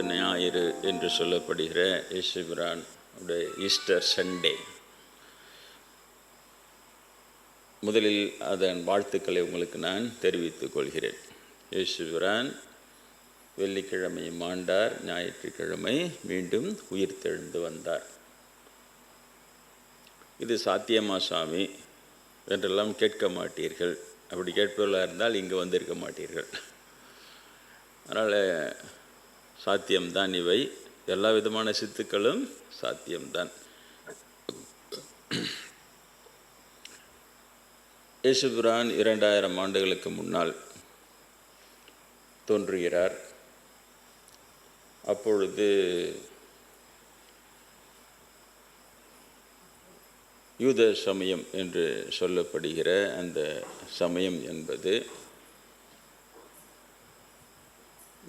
ஞாயிறு என்று சொல்லப்படுகிற இயேசுபிரான் ஈஸ்டர் சண்டே. முதலில் அதன் வாழ்த்துக்களை உங்களுக்கு நான் தெரிவித்துக் கொள்கிறேன். இயேசுபிரான் வெள்ளிக்கிழமை மாண்டார், ஞாயிற்றுக்கிழமை மீண்டும் உயிர்த்தெழுந்து வந்தார். இது சாத்தியமா சாமி என்றெல்லாம் கேட்க மாட்டீர்கள். அப்படி கேட்பவர்களாக இருந்தால் இங்கே வந்திருக்க மாட்டீர்கள். அதனால் சாத்தியம்தான் இவை. எல்லா விதமான சித்துக்களும் சாத்தியம்தான். இயேசுபிரான் 2000 ஆண்டுகளுக்கு முன்னால் தோன்றுகிறார். அப்பொழுது யூத சமயம் என்று சொல்லப்படுகிற அந்த சமயம் என்பது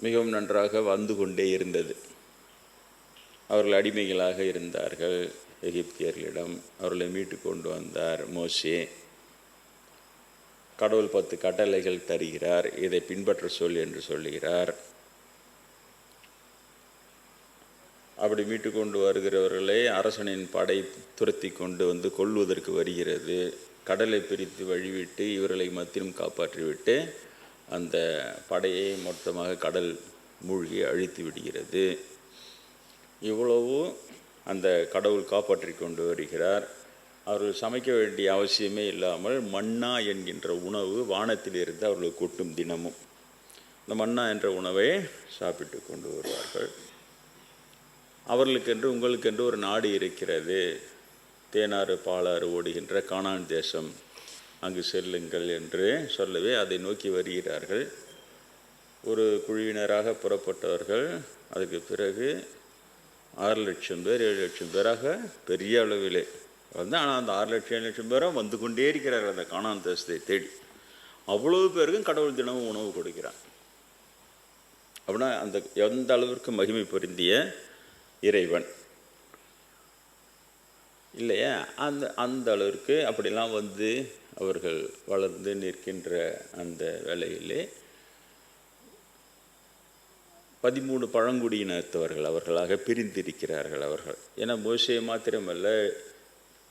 மிகவும் நன்றாக வந்து கொண்டே இருந்தது. அவர்கள் அடிமைகளாக இருந்தார்கள் எகிப்தியர்களிடம். அவர்களை மீட்டு கொண்டு வந்தார் மோசே. கடவுள் 10 கட்டளைகள் தருகிறார், இதை பின்பற்ற சொல் என்று சொல்லுகிறார். அப்படி மீட்டு கொண்டு வருகிறவர்களை அரசனின் படை துரத்தி கொண்டு வந்து கொல்வதற்கு வருகிறது. கடலை பிரித்து வழிவிட்டு இவர்களை மத்தியும் காப்பாற்றிவிட்டு அந்த படையை மொத்தமாக கடல் மூழ்கி அழித்து விடுகிறது. இவ்வளவு அந்த கடவுள் காப்பாற்றி கொண்டு வருகிறார். அவர்கள் சமைக்க வேண்டிய அவசியமே இல்லாமல் மன்னா என்கின்ற உணவு வானத்திலிருந்து அவர்கள் கொட்டும் தினமும். இந்த மன்னா என்ற உணவை சாப்பிட்டு கொண்டு வருவார்கள். அவர்களுக்கென்று உங்களுக்கென்று ஒரு நாடு இருக்கிறது, தேனாறு பாலாறு ஓடுகின்ற கானான் தேசம், அங்கு செல்லுங்கள் என்று சொல்லவே அதை நோக்கி வருகிறார்கள். ஒரு குழுவினராக புறப்பட்டவர்கள் அதுக்கு பிறகு 6 லட்சம் பேர் 7 லட்சம் பேராக பெரிய அளவிலே வந்து, ஆனால் அந்த 6 லட்சம் 7 லட்சம் பேராக வந்து கொண்டே இருக்கிறார்கள் அந்த கானான் தேசத்தை தேடி. அவ்வளவு பேருக்கும் கடவுள் தினமும் உணவு கொடுக்கிறார். அப்படின்னா அந்த எந்த அளவிற்கு மகிமை பொருந்திய இறைவன் இல்லையா? அந்த அளவிற்கு அப்படிலாம் வந்து அவர்கள் வளர்ந்து நிற்கின்ற அந்த வேளையிலே 13 பழங்குடியினத்தவர்கள் அவர்களாக பிரிந்திருக்கிறார்கள் அவர்கள். ஏன்னா மோசே மாத்திரமல்ல,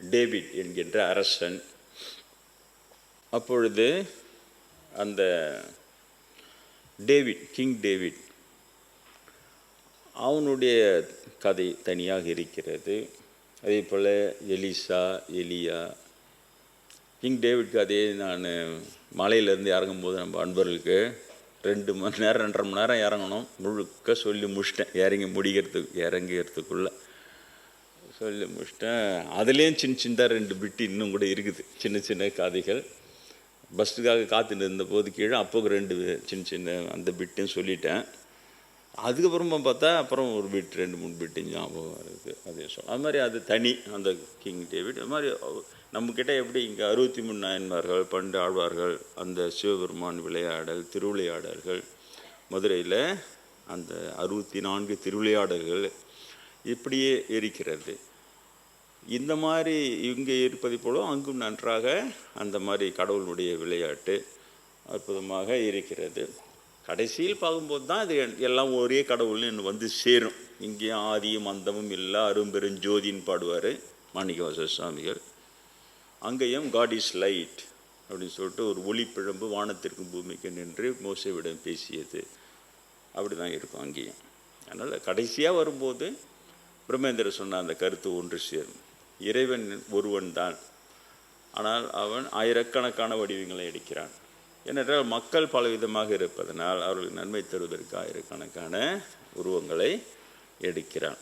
டேவிட் என்கின்ற அரசன். அப்பொழுது அந்த கிங் டேவிட் அவனுடைய கதை தனியாக இருக்கிறது. அதே போல் எலியா. கிங் டேவிட் கதையை நான் மலையிலேருந்து இறங்கும்போது நம்ம அன்பர்களுக்கு 2 மணி நேரம் 2.5 மணி நேரம் இறங்கணும், முழுக்க சொல்லி முடிச்சிட்டேன். இறங்கிறதுக்குள்ளே சொல்லி முடிச்சிட்டேன். அதுலேயும் சின்ன 2 பிட்டு இன்னும் கூட இருக்குது, சின்ன கதைகள். பஸ்ஸுக்காக காத்துட்டு இருந்தபோது கீழே அப்போ 2 சின்ன அந்த பிட்டும் சொல்லிட்டேன். அதுக்கப்புறமா பார்த்தா அப்புறம் ஒரு பிட் 2-3 பிட்டு ஞாபகம் இருக்குது. அதே அது மாதிரி அது தனி அந்த கிங் டேவிட். அது மாதிரி நம்மக்கிட்ட எப்படி இங்கே 63 நாயன்மார்கள், 12 ஆழ்வார்கள், அந்த சிவபெருமான் விளையாடல் திருவிளையாடல்கள், மதுரையில் அந்த 64 திருவிளையாடல்கள் இப்படியே இருக்கிறது. இந்த மாதிரி இங்கே இருப்பதை போல அங்கும் நன்றாக அந்த மாதிரி கடவுளுடைய விளையாட்டு அற்புதமாக இருக்கிறது. கடைசியில் பார்க்கும்போது தான் இது எல்லாம் ஒரே கடவுள்னு வந்து சேரும். இங்கேயும் ஆதியும் அந்தமும் இல்லை, அரும்பெருஞ்சோதின்னு பாடுவார் மாணிக்கவாசகர் சுவாமிகள். அங்கேயும் காட் இஸ் லைட் அப்படின்னு சொல்லிட்டு ஒரு ஒளிப்பிழம்பு வானத்திற்கும் பூமிக்கு நின்று மோசேவிடம் பேசியது. அப்படி தான் இருக்கும் அங்கேயும். அதனால் கடைசியாக வரும்போது பிரம்மேந்திர சொன்ன அந்த கருத்து ஒன்று சேரும். இறைவன் ஒருவன் தான், ஆனால் அவன் ஆயிரக்கணக்கான வடிவங்களை எடுக்கிறான். ஏனென்றால் மக்கள் பலவிதமாக இருப்பதனால் அவர்களுக்கு நன்மை தருவதற்கு ஆயிரக்கணக்கான உருவங்களை எடுக்கிறான்.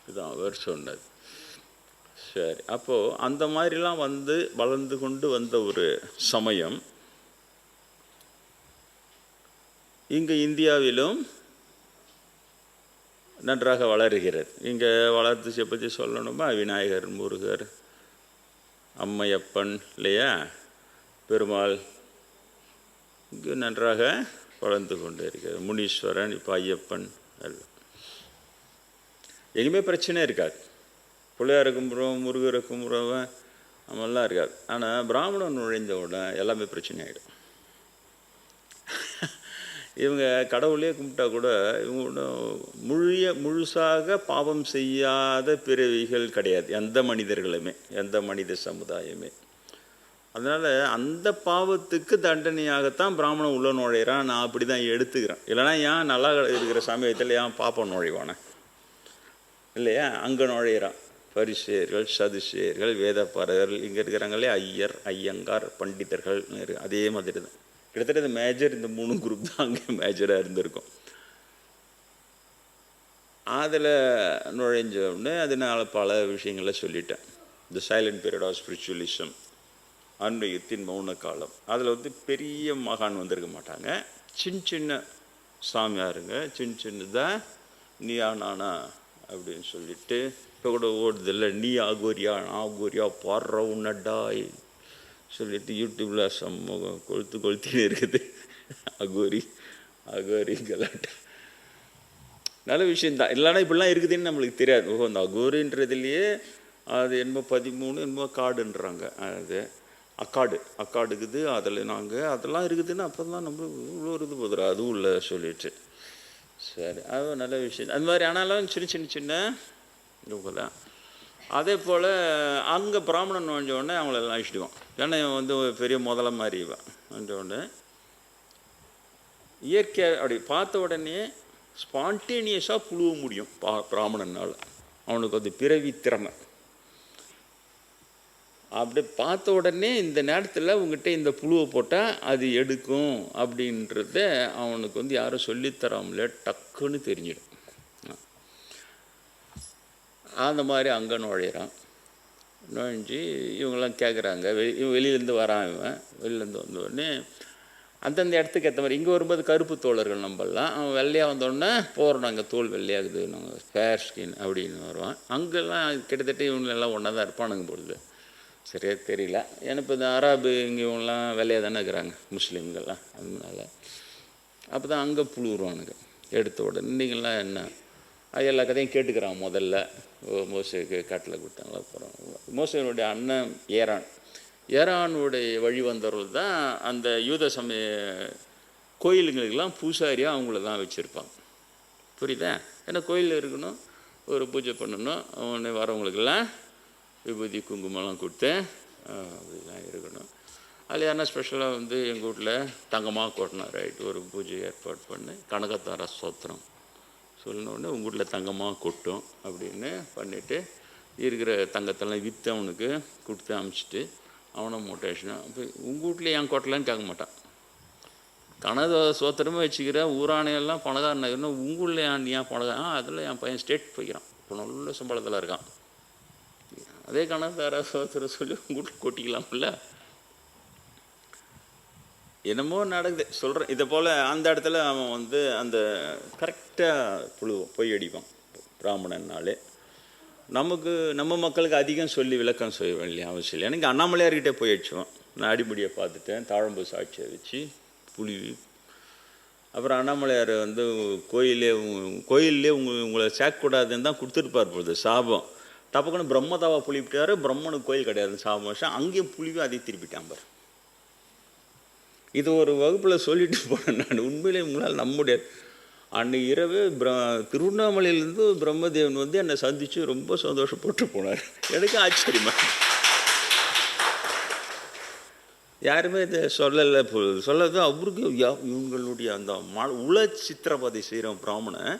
இதுதான் அவர் சொன்னது. சரி, அப்போது அந்த மாதிரிலாம் வந்து வளர்ந்து கொண்டு வந்த ஒரு சமயம் இங்கு இந்தியாவிலும் நன்றாக வளருகிறது. இங்கே வளர்ச்சியை பற்றி சொல்லணுமா, விநாயகர், முருகர், அம்மையப்பன் இல்லையா, பெருமாள் இங்கு நன்றாக வளர்ந்து கொண்டு இருக்கிறது. முனீஸ்வரன், இப்போ ஐயப்பன் எல்லாம் எங்கேயுமே பிரச்சனை இருக்காது. பிள்ளையாரை கும்பிட்றோம், முருகரை கும்பிட்றவன் நம்மெல்லாம் இருக்காது. ஆனால் பிராமணன் நுழைந்த உடனே எல்லாமே பிரச்சனை ஆகிடும். இவங்க கடவுளே கும்பிட்டா கூட இவங்க முழுசாக பாவம் செய்யாத பிறவிகள் கிடையாது எந்த மனிதர்களுமே, எந்த மனித சமுதாயமே. அதனால் அந்த பாவத்துக்கு தண்டனையாகத்தான் பிராமணன் உள்ள நுழையிறான். நான் அப்படி தான் எடுத்துக்கிறேன். இல்லைனா ஏன் நல்லா இருக்கிற சமயத்தில் ஏன் பாப்பம் நுழைவானே இல்லையா? அங்கே நுழையிறான். பரிசேயர்கள், சதுசேயர்கள், வேதப்பாரகர்கள், இங்கே இருக்கிறாங்களே ஐயர், ஐயங்கார், பண்டிதர்கள், அதே மாதிரி தான். கிட்டத்தட்ட மேஜர் இந்த 3 குரூப் தான் அங்கே மேஜராக இருந்திருக்கும். அதில் நுழைஞ்ச உடனே அதனால் பல விஷயங்களை சொல்லிட்டேன். த சைலண்ட் பீரியட் ஆஃப் ஸ்பிரிச்சுவலிசம், அன்வயத்தின் மௌன காலம். அதில் பெரிய மகான் வந்திருக்க மாட்டாங்க. சின்ன சாமியாருங்க, சின்னதாக நீயா நானா அப்படின்னு சொல்லிட்டு இப்போ கூட ஓடுதில்ல, நீ ஆகோரியா ஆகோரியா பாடுற உன்னடாய் சொல்லிட்டு யூடியூப்பில் சமூகம் கொளுத்தின்னு இருக்குது. அகோரி அகோரி கலாட்டா நல்ல விஷயந்தான். இல்லைன்னா இப்படிலாம் இருக்குதுன்னு நம்மளுக்கு தெரியாது. அந்த அகோரின்றதுலேயே அது என்னமோ 13 என்னமோ காடுன்றாங்க. அது அக்காடுக்குது. அதில் நாங்கள் அதெல்லாம் இருக்குதுன்னு அப்போ தான் நம்மளுக்கு இவ்வளோ இருக்குது போதுரா அதுவும் இல்லை சொல்லிட்டு. சரி, அது நல்ல விஷயம். அந்த மாதிரி ஆனாலும் சின்ன இவங்கதான். அதே போல் அங்கே பிராமணன் நுழைஞ்ச உடனே அவங்களெல்லாம் அழிச்சிடுவான். ஏன்னா இவன் பெரிய முதல்ல மாதிரி இவன் வந்த உடனே இயற்கையாக அப்படி பார்த்த உடனே ஸ்பான்டேனியஸாக புழுவ முடியும் பிராமணனால். அவனுக்கு பிறவி திறமை. அப்படி பார்த்த உடனே இந்த நேரத்தில் உங்ககிட்ட இந்த புழுவை போட்டால் அது எடுக்கும் அப்படின்றத அவனுக்கு யாரும் சொல்லித்தராமலே டக்குன்னு தெரிஞ்சிடும். அந்த மாதிரி அங்கே நுழையிறான். நுழைஞ்சி இவங்கெல்லாம் கேட்குறாங்க. வெளியிலேருந்து வரான். இவன் வெளியிலேருந்து வந்த உடனே அந்தந்த இடத்துக்கு ஏற்ற மாதிரி இங்கே வரும்போது கருப்பு தோழர்கள் நம்மளாம். அவன் வெள்ளையாக வந்தோடனே போகிறோம், நாங்கள் தோல் வெள்ளையாகுது, நாங்கள் ஃபேர் ஸ்கின் அப்படின்னு வருவான். அங்கெல்லாம் கிட்டத்தட்ட இவங்களெல்லாம் ஒன்றா தான் இருப்பானுங்க பொழுது. சரியாக தெரியல. ஏன்னா இப்போ இந்த அராபு இங்கே இவங்கெல்லாம் வெள்ளையாக தானே இருக்கிறாங்க முஸ்லீம்கள்லாம். அதனால அப்போ தான் அங்கே புழுவுருவானுங்க. எடுத்த உடனே நீங்கள்லாம் என்ன அது எல்லா கதையும் கேட்டுக்கிறான். முதல்ல மோசேக்கு காட்டில் கொடுத்தாங்க. அப்புறம் மோசேனுடைய அண்ணன் ஏரானுடைய வழி வந்தவர்கள் தான் அந்த யூத சமய கோயிலுங்களுக்கெல்லாம் பூசாரியாக அவங்கள தான் வச்சுருப்பாங்க. புரியுதா? ஏன்னா கோயிலில் இருக்கணும், ஒரு பூஜை பண்ணணும், அவனை வரவங்களுக்கெல்லாம் விபூதி குங்குமம்லாம் கொடுத்து அப்படிலாம் இருக்கணும். அதில் யாருன்னா ஸ்பெஷலாக எங்கள் வீட்டில் தங்கமாக கொட்டினார். ரைட், ஒரு பூஜை ஏற்பாடு பண்ணி கனகத்தார ஸ்தோத்திரம் சொன்னோடனே உங்கள் வீட்டில் தங்கமாக கொட்டும் அப்படின்னு பண்ணிவிட்டு இருக்கிற தங்கத்தெல்லாம் விற்று அவனுக்கு கொடுத்து அமுச்சிட்டு அவனை மோட்டேஷனாக. அப்போ உங்கள் வீட்டில் ஏன் கொட்டலான்னு கேட்க மாட்டான். கனக சோத்திரமே வச்சுக்கிற ஊரானையெல்லாம் பணக்காரன் நகர்னா உங்கள் ஊரில் ஏன் பணக்காரன்? அதில் என் பையன் ஸ்டேட் போய்க்கிறான், இப்போ நல்ல சம்பளத்தில் இருக்கான். அதே கணக்கார சோத்திரம் சொல்லி உங்கள் வீட்டில் கொட்டிக்கலாம்ல. என்னமோ நடக்குது சொல்கிறேன். இதை போல் அந்த இடத்துல அவன் அந்த கரெக்டாக புழுவோம் போய் அடிப்பான் பிராமணன்னாலே. நம்ம மக்களுக்கு அதிகம் சொல்லி விளக்கம் செய்ய வேண்டிய அவசியம் இல்லை. எனக்கு அண்ணாமலையார்கிட்டே போய் அடிச்சுவான். நான் அடிமுடியை பார்த்துட்டேன், தாழம்பு சாட்சியை வச்சு புழுவி. அப்புறம் அண்ணாமலையார் கோயிலே உங்களை சேர்க்கக்கூடாதுன்னு தான் கொடுத்துருப்பார் பொழுது சாபம். டப்புக்குன்னு பிரம்மதாவா புளிப்பிட்டாரு. பிரம்மனுக்கு கோயில் கிடையாது சாபம் வருஷம். அங்கேயும் புளிவி அதை திருப்பிட்டான் பார். இது ஒரு வகுப்பில் சொல்லிட்டு போனேன் நான். உண்மையிலே உங்களால் நம்ப முடியாது. அன்றைக்கு இரவு திருவண்ணாமலையிலேருந்து பிரம்மதேவன் என்னை சந்தித்து ரொம்ப சந்தோஷப்பட்டு போனார். எனக்கு ஆச்சரியமா. யாருமே இதை சொல்லலை. சொல்லது அவருக்கு இவங்களுடைய அந்த உல சித்திரவதை செய்கிற பிராமணன்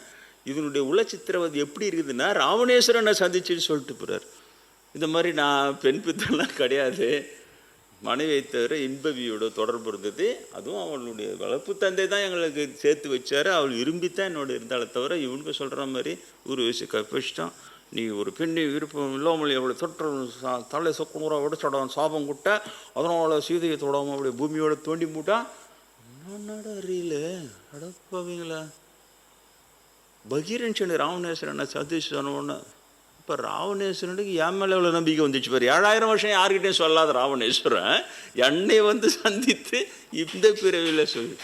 இதனுடைய உல சித்திரவதை எப்படி இருக்குதுன்னா ராவணேஸ்வரனை சந்திச்சுன்னு சொல்லிட்டு போகிறார். இந்த மாதிரி நான் பெண் பித்தெல்லாம் கிடையாது, மனைவியை தவிர இன்பவியோட தொடர்பு இருந்தது. அதுவும் அவளுடைய வளர்ப்பு தந்தை தான் எங்களுக்கு சேர்த்து வச்சார். அவள் விரும்பித்தான் என்னோட இருந்தாலே தவிர இவனுக்கு சொல்கிற மாதிரி ஒரு வயசு கப்பிச்சிட்டான். நீ ஒரு பெண்ணை விருப்பம் இல்லாமல் அவளை தொற்ற தலை சொக்குமுறை உடைச்சோட சாபம் கூட்ட, அதனால் சீதையை தொடாமல் அப்படியே பூமியோட தோண்டி மூட்டான். என்னடா அறியல அடப்பாவீங்களா? பகீரன் ராவணேஸ்வரனை சதிச்சு சொன்னோன்னு இப்போ ராவணேஸ்வரனுக்கு என் மேலே எவ்வளோ நம்பிக்கை வந்துச்சு பாரு. 7000 வருஷம் யார்கிட்டையும் சொல்லாத ராவணேஸ்வரன் என்னை சந்தித்து இந்த பிறவியில் சொல்லி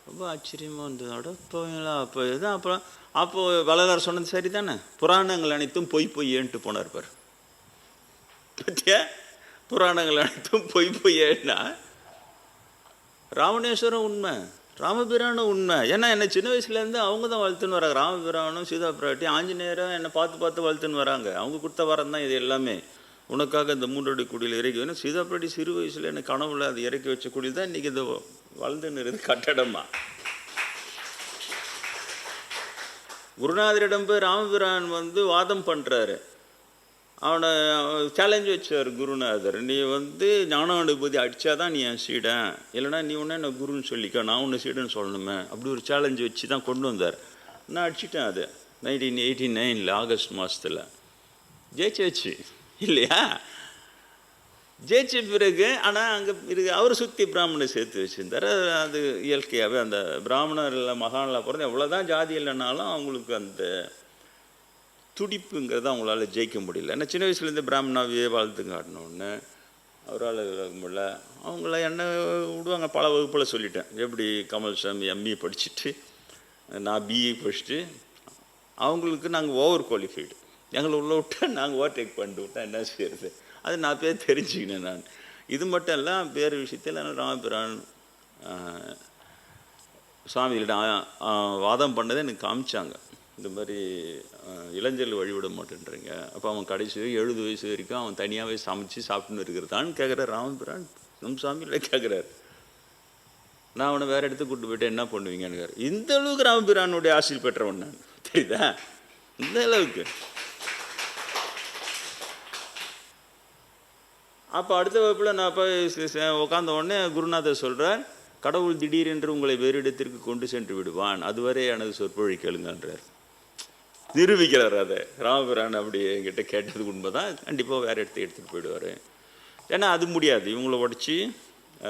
ரொம்ப ஆச்சரியமாக இருந்தது. அடப்போங்களா? அப்போ இதுதான். அப்புறம் அப்போது வள்ளலார் சொன்னது சரி தானே. புராணங்கள் அனைத்தும் பொய்யேன்ட்டு போனார் பார். பத்தியா? புராணங்கள் அனைத்தும் பொய்யேன்னா ராவணேஸ்வரம் உண்மை, ராமபிரானும் உண்மை. ஏன்னா என்னை சின்ன வயசுலேருந்து அவங்க தான் வளர்த்துன்னு வராங்க. ராமபிரானும் சீதா பிராட்டி ஆஞ்சநேயரும் என்னை பார்த்து வளர்த்துன்னு வராங்க. அவங்க கொடுத்த வரம் தான் இது எல்லாமே. உனக்காக இந்த 3 அடி குடியில் இறக்கி வேணும். சீதா பிராட்டி சிறு வயசில் எனக்கு கனவுல அது இறக்கி வச்ச குடியில் தான் இன்றைக்கி இந்த வளர்ந்துன்னு இருக்குது கட்டடமாக. குருநாதரிடம் போய் ராமபிரான் வாதம் பண்ணுறாரு. அவனை சேலஞ்சு வச்சார் குருநாதர். நீ ஞானானுபூதி அடித்தாதான் நீ என் சீடன், இல்லைனா நீ ஒன்று என்ன குருன்னு சொல்லிக்க, நான் ஒன்று சீடன்னு சொல்லணுமே. அப்படி ஒரு சேலஞ்சு வச்சு தான் கொண்டு வந்தார். நான் அடிச்சிட்டேன். அது 1989 ஆகஸ்ட் மாதத்தில் ஜெயிச்சாச்சு இல்லையா? ஜெயிச்ச பிறகு ஆனால் அங்கே அவர் சுற்றி பிராமணனை சேர்த்து வச்சுருந்தார். அது இயற்கையாகவே அந்த பிராமணரில் மகானில் பிறந்து எவ்வளோதான் ஜாதி இல்லைனாலும் அவங்களுக்கு அந்த துடிப்புங்கிறத அவங்களால ஜெயிக்க முடியல. ஏன்னா சின்ன வயசுலேருந்து பிராமணாவே வாழ்த்து காட்டணுன்னு அவரால் முடியல. அவங்கள என்ன விடுவாங்க. பல வகுப்பில் சொல்லிட்டேன். எப்படி கமல் சாமி எம்இ படிச்சுட்டு நான் பிஇ படிச்சுட்டு அவங்களுக்கு நாங்கள் ஓவர் குவாலிஃபைடு, எங்களை உள்ள விட்டா நாங்கள் ஓவர்டேக் பண்ணிட்டு விட்டா என்ன செய்யறது? அது நான் பேர் தெரிஞ்சுக்கினேன். நான் இது மட்டும் இல்லை, பேர் விஷயத்தில் ராமபிரான் சுவாமிகளிடம் வாதம் பண்ணதை எனக்கு காமிச்சாங்க. இந்த மாதிரி இளைஞர்கள் வழிவிட மாட்டேன்றீங்க. அப்போ அவன் கடைசி 70 வயசு வரைக்கும் அவன் தனியாகவே சமைச்சு சாப்பிட்டுன்னு இருக்கிறதான்னு கேட்குறாரு ராமபிரான். நம் சாமியில கேட்குறாரு. நான் அவனை வேறு இடத்துக்கு கூப்பிட்டு போய்ட்டு என்ன பண்ணுவீங்கன்னு. இந்த அளவுக்கு ராமபிரானுடைய ஆசையில் பெற்றவன் நான், தெரியுதா? இந்த அளவுக்கு. அப்போ அடுத்த வகுப்பில் நான் போய் உட்காந்த உடனே குருநாதர் சொல்கிறார், கடவுள் திடீரென்று உங்களை வேறு இடத்திற்கு கொண்டு சென்று விடுவான், அதுவரை எனது சொற்பொழி கேளுங்கன்றார். நிரூபிக்கிறார் அதை. ராமபிரான் அப்படி என்கிட்ட கேட்டது உண்மைதான். கண்டிப்பாக வேறு இடத்துக்கு எடுத்துகிட்டு போயிடுவார். ஏன்னா அது முடியாது, இவங்கள உடச்சி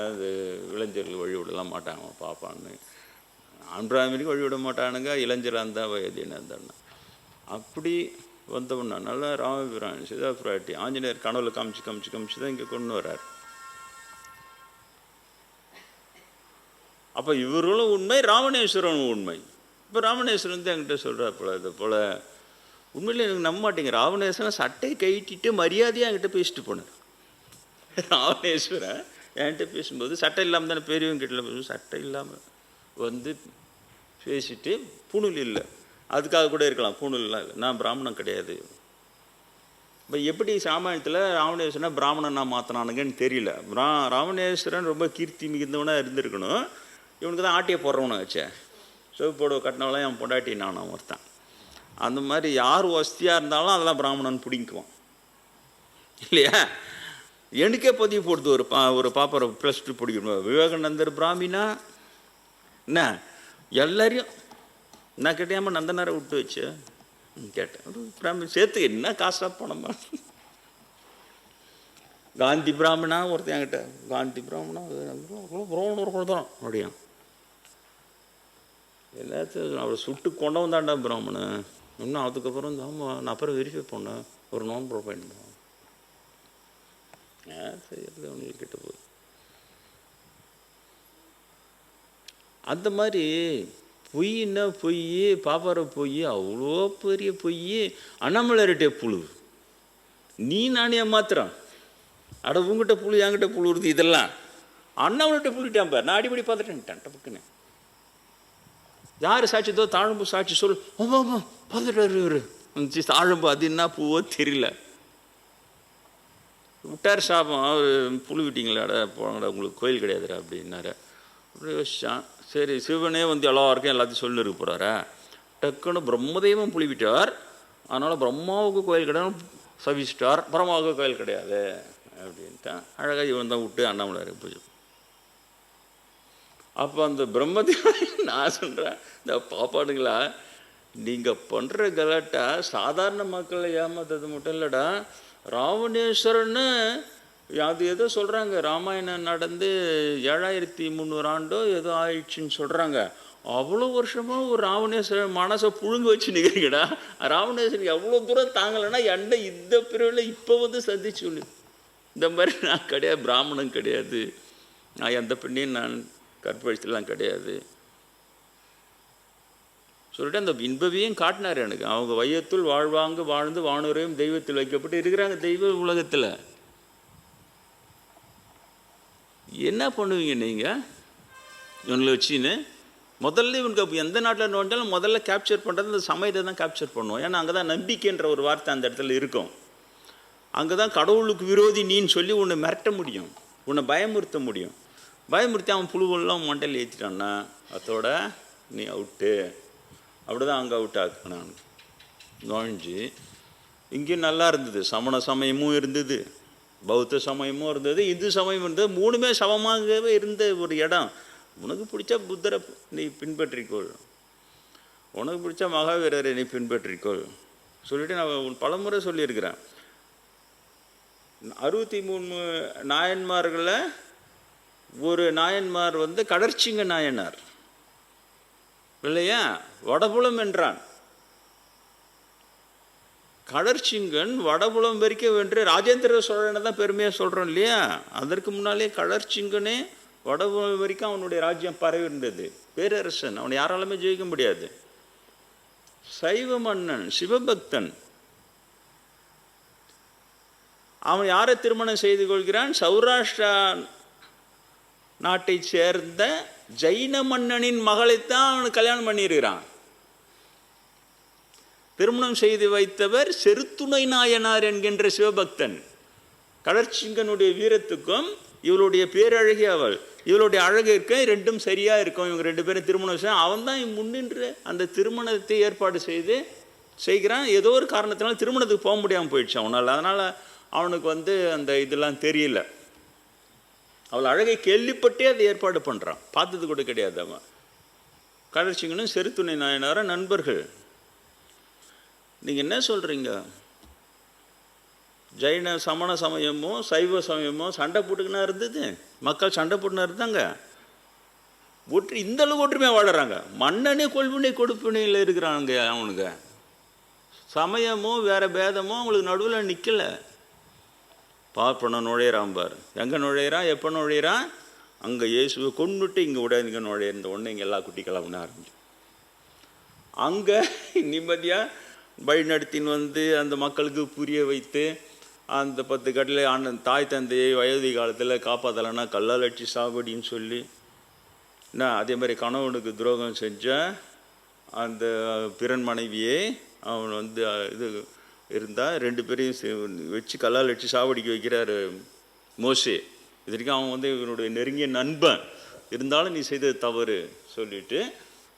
அது இளைஞர்கள் வழிவிடலாம் மாட்டாங்க பாப்பான்னு. ஆண்பிராமிக்கு வழிவிட மாட்டானுங்க, இளைஞராக இருந்தால் வயதினா இருந்தாண்ணா. அப்படி வந்தவண்ணா நல்லா ராமபிரான் சீதா பிராட்டி ஆஞ்சநேயர் கனவுல காமிச்சு தான் இங்கே கொண்டு வர்றார். அப்போ இவர்களும் உண்மை, ராவணேஸ்வரனும் உண்மை. இப்போ ராவணேஸ்வரன் என்கிட்ட சொல்கிறார் போல, இதை போல் உண்மையிலே எனக்கு நம்ப மாட்டேங்க. ராவணேஸ்வரன் சட்டையை கைட்டிட்டு மரியாதையாக என்கிட்ட பேசிட்டு போனார். ராவணேஸ்வரன் என்கிட்ட பேசும்போது சட்டை இல்லாமல் தானே பெரியவங்க கிட்ட பேசும்போது சட்டை இல்லாமல் பேசிட்டு பூணூல் இல்லை, அதுக்காக கூட இருக்கலாம், பூணூல் இல்லை, நான் பிராமணன் கிடையாது. இப்போ எப்படி சாமானியத்தில் ராவணேஸ்வரன் பிராமணனாக மாற்றினானுங்கன்னு தெரியல. ராவணேஸ்வரன் ரொம்ப கீர்த்தி மிகுந்தவனாக இருந்திருக்கணும். இவனுக்கு தான் ஆட்டியை போடுறவனை வச்சேன். சிவப்போட கட்டினவெல்லாம் என் பொண்டாட்டி நானும் ஒருத்தன். அந்த மாதிரி யார் வசதியாக இருந்தாலும் அதெல்லாம் பிராமணன் பிடிக்குவான் இல்லையா? எனக்கே பதிவு போடுது. ஒரு பாப்பரை +2 பிடிக்கணும். விவேகானந்தர் பிராமினா என்ன எல்லாரையும் நான் கேட்டேன், நந்தனாரை விட்டு வச்சு கேட்டேன். பிராமி சேர்த்து என்ன காசாக போனோமா? காந்தி பிராமணா ஒருத்தன் என்கிட்ட, காந்தி பிராமணா தான் அப்படியா எல்லாத்தையும் அவரை சுட்டு கொண்டவன் தாண்டா பிராமணன். இன்னும் அதுக்கப்புறம் ஆமாம் நான் அப்புறம் வெரிஃபை பண்ணேன், ஒரு நான் ப்ரொஃபைல் பண்ணுவேன். செய்யறது அவங்கக்கிட்ட போய் அந்த மாதிரி பொய்ன்னா பொய், பாப்பார பொய், அவ்வளோ பெரிய பொய். அண்ணாமலையார்கிட்ட புழு, நீ நானே மாத்திரம் அட உங்ககிட்ட புழு என்கிட்ட புழு வருது. இதெல்லாம் அண்ணாமலைகிட்ட புழுட்டான் பார். நான் அடிப்படி பார்த்துட்டேன் டப்புக்குன்னு. யார் சாட்சிதோ தாழம்பு சாட்சி சொல். ஆமாம் பார்த்துட்டாரு இவர் தாழம்பு. அது என்ன பூவோ தெரியல. விட்டார் சாபம். அவர் புழு விட்டீங்களாட போனாட, உங்களுக்கு கோயில் கிடையாதுடா அப்படின்னாரு. அப்படி யோசிச்சான். சரி சிவனே எல்லாருக்கும் எல்லாத்தையும் சொல்லி இருக்க போகிறாரா? டக்குன்னு பிரம்மதெய்வம் புழி விட்டார். அதனால் பிரம்மாவுக்கு கோயில் கிடையாது சவிச்சிட்டார், பிரம்மாவுக்கு கோயில் கிடையாது அப்படின்ட்டான். அழகாக இவன் தான் விட்டு அண்ணாமலையாருக்கு பூஜை. அப்போ அந்த பிரம்மதேவன் நான் சொல்கிறேன், இந்த பாப்பாடுங்களா நீங்கள் பண்ணுற கலாட்டா சாதாரண மக்களை ஏமாத்தது மட்டும் இல்லைடா. ராவணேஸ்வரன்னு அது ஏதோ சொல்கிறாங்க, ராமாயணம் நடந்து 7300 ஆண்டோ ஏதோ ஆயிடுச்சுன்னு சொல்கிறாங்க. அவ்வளோ வருஷமாக ஒரு ராவணேஸ்வரன் மனசை புழுங்க வச்சு நிற்கிறீங்கடா. ராவணேஸ்வரன் எவ்வளோ தூரம் தாங்கலைன்னா என்கிட்ட இந்த பிரிவில் இப்போ சந்திச்சு சொல்லு. இந்த மாதிரி நான் கிடையாது, பிராமணன் கிடையாது, நான் எந்த பெண்ணையும் நான் கற்பழிச்சலாம் கிடையாது சொல்லிட்டு அந்த இன்பவியும் காட்டினார் எனக்கு. அவங்க வையத்துள் வாழ்வாங்க வாழ்ந்து வானுரையும் தெய்வத்தில் வைக்கப்பட்டு இருக்கிறாங்க. தெய்வ உலகத்தில் என்ன பண்ணுவீங்க நீங்கள்? இவங்களை வச்சுன்னு முதல்ல இவனுக்கு எந்த நாட்டில் நோண்டாலும் முதல்ல கேப்சர் பண்ணுறது இந்த சமயத்தை தான் கேப்சர் பண்ணுவோம். ஏன்னா அங்கே தான் நம்பிக்கைன்ற ஒரு வார்த்தை அந்த இடத்துல இருக்கும். அங்கே தான் கடவுளுக்கு விரோதி நீன்னு சொல்லி உன்னை மிரட்ட முடியும், உன்னை பயமுறுத்த முடியும். பயமுறுத்தி அவன் புழுவெல்லாம் மண்டையில் ஏற்றிட்டான்னா அதோட நீ அவுட்டு. அப்படி தான் அங்கே அவுட் ஆக்கு. நான் நுழைஞ்சு இங்கேயும் நல்லா இருந்தது, சமண சமயமும் இருந்தது, பௌத்த சமயமும் இருந்தது, இந்து சமயம் இருந்தது. மூணுமே சமமாகவே இருந்த ஒரு இடம். உனக்கு பிடிச்ச புத்தரை நீ பின்பற்றிக்கொள், உனக்கு பிடிச்ச மகாவீரரை நீ பின்பற்றிக்கொள் சொல்லிவிட்டு நான் பலமுறை சொல்லியிருக்கிறேன். 63 நாயன்மார்களில் ஒரு நாயன்மார் கடற்சிங்க நாயனார் இல்லையா, வடபுலம் என்றான். கடற்சிங்கன் வடபுலம் வரைக்கும் வென்று ராஜேந்திர சோழனை தான் பெருமையாக சொல்கிறோம் இல்லையா. அதற்கு முன்னாலே கடற்சிங்கனே வடபுலம் வரைக்கும் அவனுடைய ராஜ்யம் பரவி இருந்தது. பேரரசன், அவனை யாராலுமே ஜெயிக்க முடியாது. சைவ மன்னன், சிவபக்தன். அவன் யாரை திருமணம் செய்து கொள்கிறான்? சௌராஷ்டிரா நாட்டை சேர்ந்த ஜைன மன்னனின் மகளைத்தான் அவனுக்கு கல்யாணம் பண்ணியிருக்கிறான். திருமணம் செய்து வைத்தவர் செருத்துணை நாயனார் என்கின்ற சிவபக்தன். கடற்சிங்கனுடைய வீரத்துக்கும் இவளுடைய பேரழகி அவள், இவளுடைய அழகு இருக்க ரெண்டும் சரியா இருக்கும். இவங்க 2 பேரும் திருமணம் செய்ய அவன் தான் முன்னின்று அந்த திருமணத்தை ஏற்பாடு செய்கிறான். ஏதோ ஒரு காரணத்தினால திருமணத்துக்கு போக முடியாமல் போயிடுச்சு அவனால். அதனால் அவனுக்கு அந்த இதெல்லாம் தெரியல. அவள் அழகை கேள்விப்பட்டே அதை ஏற்பாடு பண்ணுறான், பார்த்தது கூட கிடையாது. அவன் கடற்சிங்கனும் செருத்துணை நாயனார நண்பர்கள். நீங்கள் என்ன சொல்கிறீங்க? ஜைன சமண சமயமோ சைவ சமயமோ சண்டை போட்டுக்கினா இருந்தது, மக்கள் சண்டை போட்டுனா இருந்தாங்க. இந்த அளவுக்கு ஒற்றுமையாக வாழறாங்க. மன்னனே கொள்வினை கொடுப்பினையில் இருக்கிறாங்க. அவனுக்கு சமயமோ வேற பேதமோ அவங்களுக்கு நடுவில் நிற்கலை. பார்ப்பன நுழையிறான் பார். எங்கே நுழையிறான், எப்போ நுழையிறான்? அங்கே இயேசுவை கொண்டுட்டு இங்கே விட இங்கே நுழையிருந்த உடனே இங்கே எல்லா குட்டிக்கெல்லாம் ஆரம்பிச்சு அங்கே நிம்மதியாக வழி நடத்தின்னு அந்த மக்களுக்கு புரிய வைத்து அந்த 10 கட்டில் தாய் தந்தையை வயது காலத்தில் காப்பாற்றலைன்னா கல்லால் அடிச்சு சாவடின்னு சொல்லி அதே மாதிரி கணவனுக்கு துரோகம் செஞ்ச அந்த பிறன் மனைவியை அவன் இது இருந்தால் 2 பேரையும் வச்சு கல்லால் அடிச்சு சாவடிக்க வைக்கிறார் மோசே. இது வரைக்கும் அவன் இவனுடைய நெருங்கிய நண்பன், இருந்தாலும் நீ செய்தது தவறு சொல்லிட்டு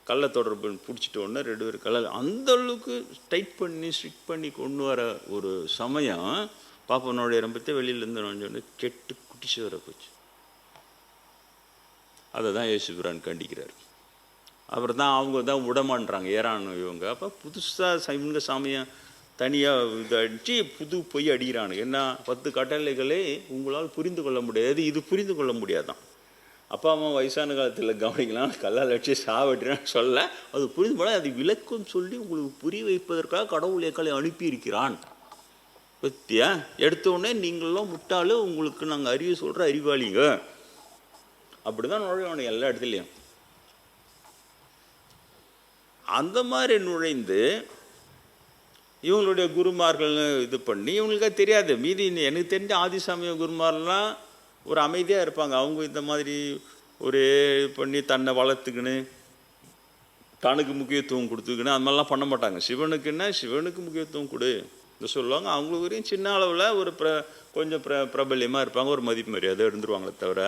கள்ள தொடர்பு பிடிச்சிட்டு ஒன்று 2 பேர் கல்லால் அந்த அளவுக்கு டைட் பண்ணி ஸ்ட்ரிக்ட் பண்ணி கொண்டு வர ஒரு சமயம் பாப்பனுடைய ரம்பத்தை வெளியிலேருந்து நுழைஞ்சோன்னு கெட்டு குட்டிச்சு வர போச்சு. அதை தான் இயேசுபிரான் கண்டிக்கிறார். அப்புறம் தான் அவங்க தான் விடமான்றாங்க ஏறானு இவங்க. அப்போ புதுசாக இவங்க சாமியம் தனியாக இதை அடித்து புது பொய் அடிக்கிறானு. என்ன 10 கட்டளைகளே உங்களால் புரிந்து கொள்ள முடியாது, இது புரிந்து கொள்ள முடியாதான். அப்பா அம்மா வயசான காலத்தில் கவனிக்கலாம், கல்லால் அடிச்சு சாவடிறான்னு சொல்ல அது புரிந்து போல அது விளக்கம் சொல்லி உங்களுக்கு புரிய வைப்பதற்காக கடவுள் எக்களை அனுப்பியிருக்கிறான். பத்தியா எடுத்த உடனே நீங்களும் முட்டாளு, உங்களுக்கு நாங்கள் அறிவு சொல்கிற அறிவாளிங்க. அப்படி தான் நுழையணும் எல்லா இடத்துலையும். அந்த மாதிரி நுழைந்து இவங்களுடைய குருமார்கள்னு இது பண்ணி இவங்களுக்காக தெரியாது. மீதி எனக்கு தெரிஞ்ச ஆதி சமய குருமாரெலாம் ஒரு அமைதியாக இருப்பாங்க. அவங்க இந்த மாதிரி ஒரு பண்ணி தன்னை வளர்த்துக்கின்னு தனக்கு முக்கியத்துவம் கொடுத்துக்கின்னு அது மாதிரிலாம் பண்ண மாட்டாங்க. சிவனுக்குன்னா சிவனுக்கு முக்கியத்துவம் கொடு இந்த சொல்லுவாங்க. அவங்களுக்கு வரையும் சின்ன அளவில் ஒரு கொஞ்சம் பிரபல்யமாக இருப்பாங்க, ஒரு மதிப்பு மரியாதை இருந்துருவாங்களே தவிர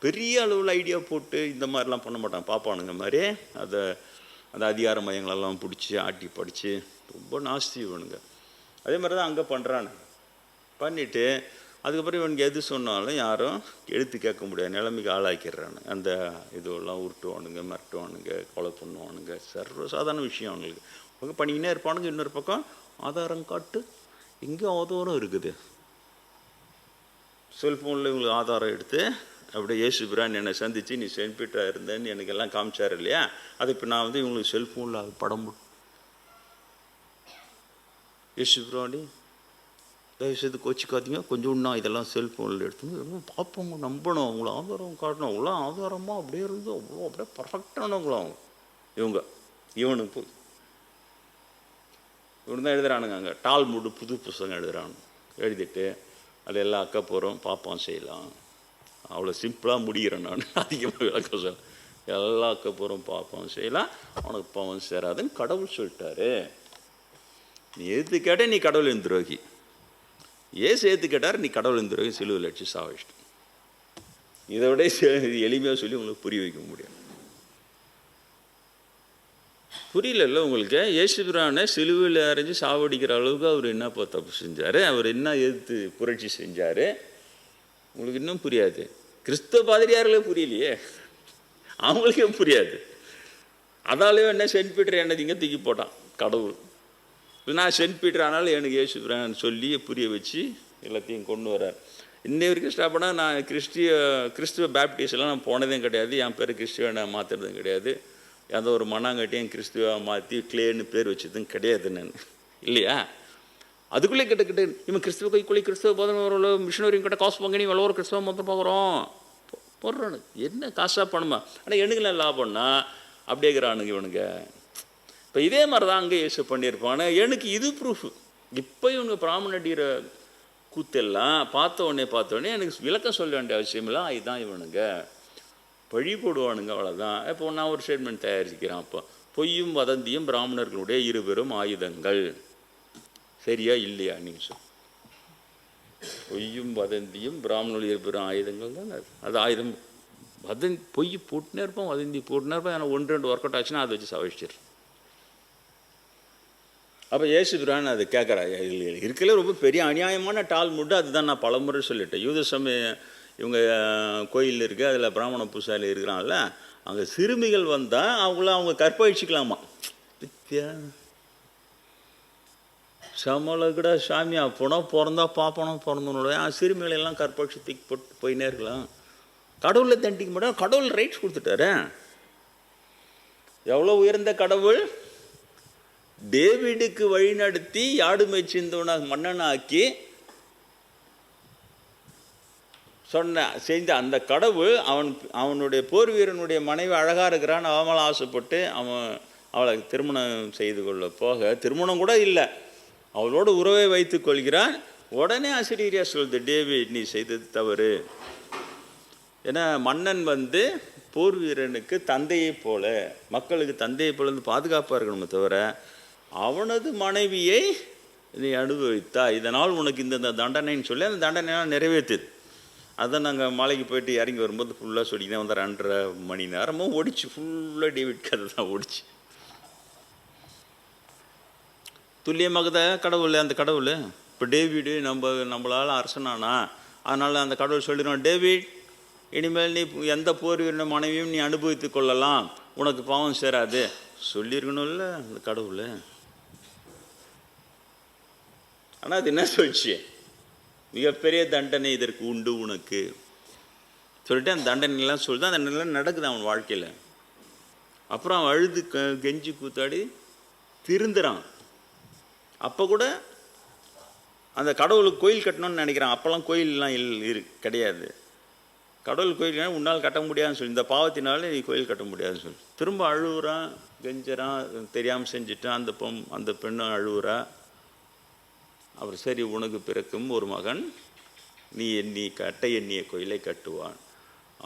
பெரிய அளவில் ஐடியா போட்டு இந்த மாதிரிலாம் பண்ண மாட்டாங்க. பாப்பானுங்க மாதிரி அதை அந்த அதிகார மையங்களெல்லாம் பிடிச்சி ஆட்டி படித்து ரொம்ப நாஸ்தி இவனுங்க. அதே மாதிரி தான் அங்கே பண்ணுறானு பண்ணிவிட்டு அதுக்கப்புறம் இவனுக்கு எது சொன்னாலும் யாரும் எடுத்து கேட்க முடியாது நிலைமைக்கு ஆளாக்கிடுறானு. அந்த இதுவெல்லாம் உருட்டுவானுங்க, மிரட்டுவானுங்க, கொலை பண்ணுவானுங்க. சர்வசாதாரண விஷயம் அவனுங்களுக்கு. பக்கம் பண்ணிக்கினே இருப்பானுங்க. இன்னொரு பக்கம் ஆதாரம் காட்டு, எங்கே ஆதாரம் இருக்குது. செல்ஃபோனில் இவங்களுக்கு ஆதாரம் எடுத்து அப்படியே இயேசுபிரான் என்னை சந்தித்து நீ செயின்ட் பீட்டராக இருந்தேன்னு எனக்கு எல்லாம் காமிச்சார் இல்லையா, அது இப்போ நான் இவங்களுக்கு செல்ஃபோனில் படம் இயேசுபிரானி தயவுசெய்து கோச்சிக்காதீங்க, கொஞ்சம் நான் இதெல்லாம் செல்ஃபோனில் எடுத்து பார்ப்போங்க, நம்பணும், அவங்கள ஆதாரம் காட்டணும். அவங்களாம் ஆதாரமாக அப்படியே இருந்து அவ்வளோ அப்படியே பர்ஃபெக்டானவங்களும் அவங்க இவனுக்கு போய் இவனு தான் எழுதுறானுங்க. அங்கே டால்முட் புது புத்தகம் எழுதுறானு. எழுதிட்டு அது எல்லாம் அக்க போகிறோம் பார்ப்போம் செய்யலாம். அவ்வளோ சிம்பிளாக முடிகிறேன் நான், அதிகமாக விளக்கம் சொல்ல எல்லாக்கப்புறம் பாப்பம் செய்யலாம், உனக்கு பாவம் சேராதுன்னு கடவுள் சொல்லிட்டாரு. நீ எதிர்த்து கேட்ட நீ கடவுளின் துரோகி. ஏசு ஏற்று கேட்டார், நீ கடவுளின் துரோகி, சிலுவையில் அடிச்சு சாவிச்சிட்டு. இதை விட எளிமையாக சொல்லி உங்களுக்கு புரிய வைக்க முடியும். புரியல உங்களுக்கு? இயேசு பிரானை சிலுவையில் அரைஞ்சி சாவடிக்கிற அளவுக்கு அவர் என்னப்பா தப்பு செஞ்சார், அவர் என்ன எதிர்த்து புரட்சி செஞ்சார், உங்களுக்கு இன்னும் புரியாது. கிறிஸ்தவ பாதிரியார்களே புரியலையே, அவங்களுக்கே புரியாது. அதாலேயே என்ன சென்ட் பீட்டர் என்ன இங்கே தூக்கி போட்டான் கடவுள். நான் சென்ட் பீட்டர் ஆனாலும் எனக்கு இயேசு பிரான் சொல்லி புரிய வச்சு எல்லாத்தையும் கொண்டு வர்றார். இன்னை வரைக்கும் ஸ்டாப்னா நான் கிறிஸ்துவ பேப்டிஸ்ட்லாம் நான் போனதும் கிடையாது. என் பேர் கிறிஸ்துவ நான் மாற்றுறதும் கிடையாது. எந்த ஒரு மண்ணாங்கட்டியும் கிறிஸ்துவ மாற்றி கிளேன்னு பேர் வச்சதும் கிடையாது நான், இல்லையா? அதுக்குள்ளே கிட்ட இவன் கிறிஸ்துவ கைக்குள்ளே கிறிஸ்துவ போதனை மிஷினரியும் கிட்ட காசு வாங்கி எவ்வளோ ஒரு கிறிஸ்தவ மொத்தம் பார்க்குறோம் போடுறானு. என்ன காசாக பண்ணுமா? ஆனால் எனக்குலாம் லாபம்னா அப்படியே இருக்கிறானுங்க இவனுங்க. இப்போ இதே மாதிரி தான் அங்கே இயேசு பண்ணியிருப்பானே. எனக்கு இது ப்ரூஃப். இப்போ இவனுங்க பிராமண அடிக்கிற கூத்தெல்லாம் பார்த்த உடனே எனக்கு விளக்கம் சொல்ல வேண்டிய அவசியமெல்லாம் இதுதான். இவனுங்க பழி போடுவானுங்க, அவ்வளோதான். இப்போ நான் ஒரு ஸ்டேட்மெண்ட் தயாரிக்கிறேன். அப்போ பொய்யும் வதந்தியும் பிராமணர்களுடைய இருபெரும் ஆயுதங்கள். சரியா இல்லையா? நீங்கள் சொல். பொய்யும் வதந்தியும் பிராமணர்கள் இருபெரும் ஆயுதங்கள் தான். அது ஆயுதம். பொய் போட்டுனே இருப்போம், வதந்தி போட்டுனே இருப்போம். ஆனால் 1-2 ஒர்க் அவுட் ஆச்சுன்னா அதை வச்சு சவிச்சிடுறேன். அப்போ இயேசு பிரான் அது கேட்குறா. இதில் இருக்கல ரொம்ப பெரிய அநியாயமான டால்முட். அதுதான் நான் பலமுறை சொல்லிட்டேன். யூத சமயம் இவங்க கோயில் இருக்குது, அதில் பிராமண பூசாரி இருக்கிறாங்கல்ல, அங்கே சிறுமிகள் வந்தால் அவங்க கற்பழிச்சிக்கலாமா? வித்தியா சமலகடா சாமி அப்போனா பிறந்தா பாப்பனம் பிறந்தனோட சிறுமிகளெல்லாம் கற்பழிச்சு தூக்கி போட்டு போயினே இருக்கலாம். கடவுளை தண்டிக்க மாட்டோம். கடவுள் ரைட்ஸ் கொடுத்துட்டாரு. எவ்வளோ உயர்ந்த கடவுள்! டேவிடுக்கு வழி நடத்தி யாடு மேய்ச்சிருந்தவனாக மன்னனாக்கி செஞ்ச அந்த கடவுள் அவனுடைய போர் வீரனுடைய மனைவி அழகாக இருக்கிறான்னு அவளை ஆசைப்பட்டு அவளை திருமணம் செய்து கொள்ள போக, திருமணம் கூட இல்லை, அவளோட உறவை வைத்து கொள்கிறான். உடனே அசிரியா சொல்லுது, டேவிட் நீ செய்தது தவறு. ஏன்னா மன்னன் போர் வீரனுக்கு தந்தையை போல, மக்களுக்கு தந்தையை போல பாதுகாப்பாக இருக்கணுமே தவிர அவனது மனைவியை நீ அனுபவித்தா, இதனால் உனக்கு இந்த தண்டனைன்னு சொல்லி அந்த தண்டனையெல்லாம் நிறைவேற்றுது. அதை நாங்கள் மலைக்கு போயிட்டு இறங்கி வரும்போது ஃபுல்லாக சொல்லிக்கினே வந்தார். 2.5 மணி நேரமும் ஓடிச்சு. ஃபுல்லாக டேவிட் கதை தான் ஓடிச்சு. துல்லியமாக தான் கடவுள். அந்த கடவுள் இப்போ டேவிடு நம்மளால் அரசனானா, அதனால் அந்த கடவுள் சொல்லிடுவோம், டேவிட் இனிமேல் நீ எந்த போர் வீரன மனைவியும் நீ அனுபவித்து கொள்ளலாம், உனக்கு பாவம் சேராது சொல்லியிருக்கணும்ல அந்த கடவுள். ஆனால் அது என்ன சொல்லிச்சு? மிகப்பெரிய தண்டனை இதற்கு உண்டு உனக்கு சொல்லிட்டு அந்த தண்டனைலாம் சொல்லிட்டு அந்த தண்டனைலாம் நடக்குது அவன் வாழ்க்கையில். அப்புறம் அவன் அழுது கெஞ்சி கூத்தாடி திருந்துறான். அப்போ கூட அந்த கடவுளுக்கு கோயில் கட்டணும்னு நினைக்கிறான். அப்போல்லாம் கோயிலெலாம் கிடையாது. கடவுள் கோயில் உன்னால் கட்ட முடியாதுன்னு சொல்லி, இந்த பாவத்தினால நீ கோயில் கட்ட முடியாதுன்னு சொல்லி திரும்ப அழுகுறான், கெஞ்சறான், தெரியாமல் செஞ்சுட்டான். அந்த பெண்ணும் அழுகுறா. அவர் சரி உனக்கு பிறக்கும் ஒரு மகன், நீ கட்ட எண்ணிய கோயிலை கட்டுவான்.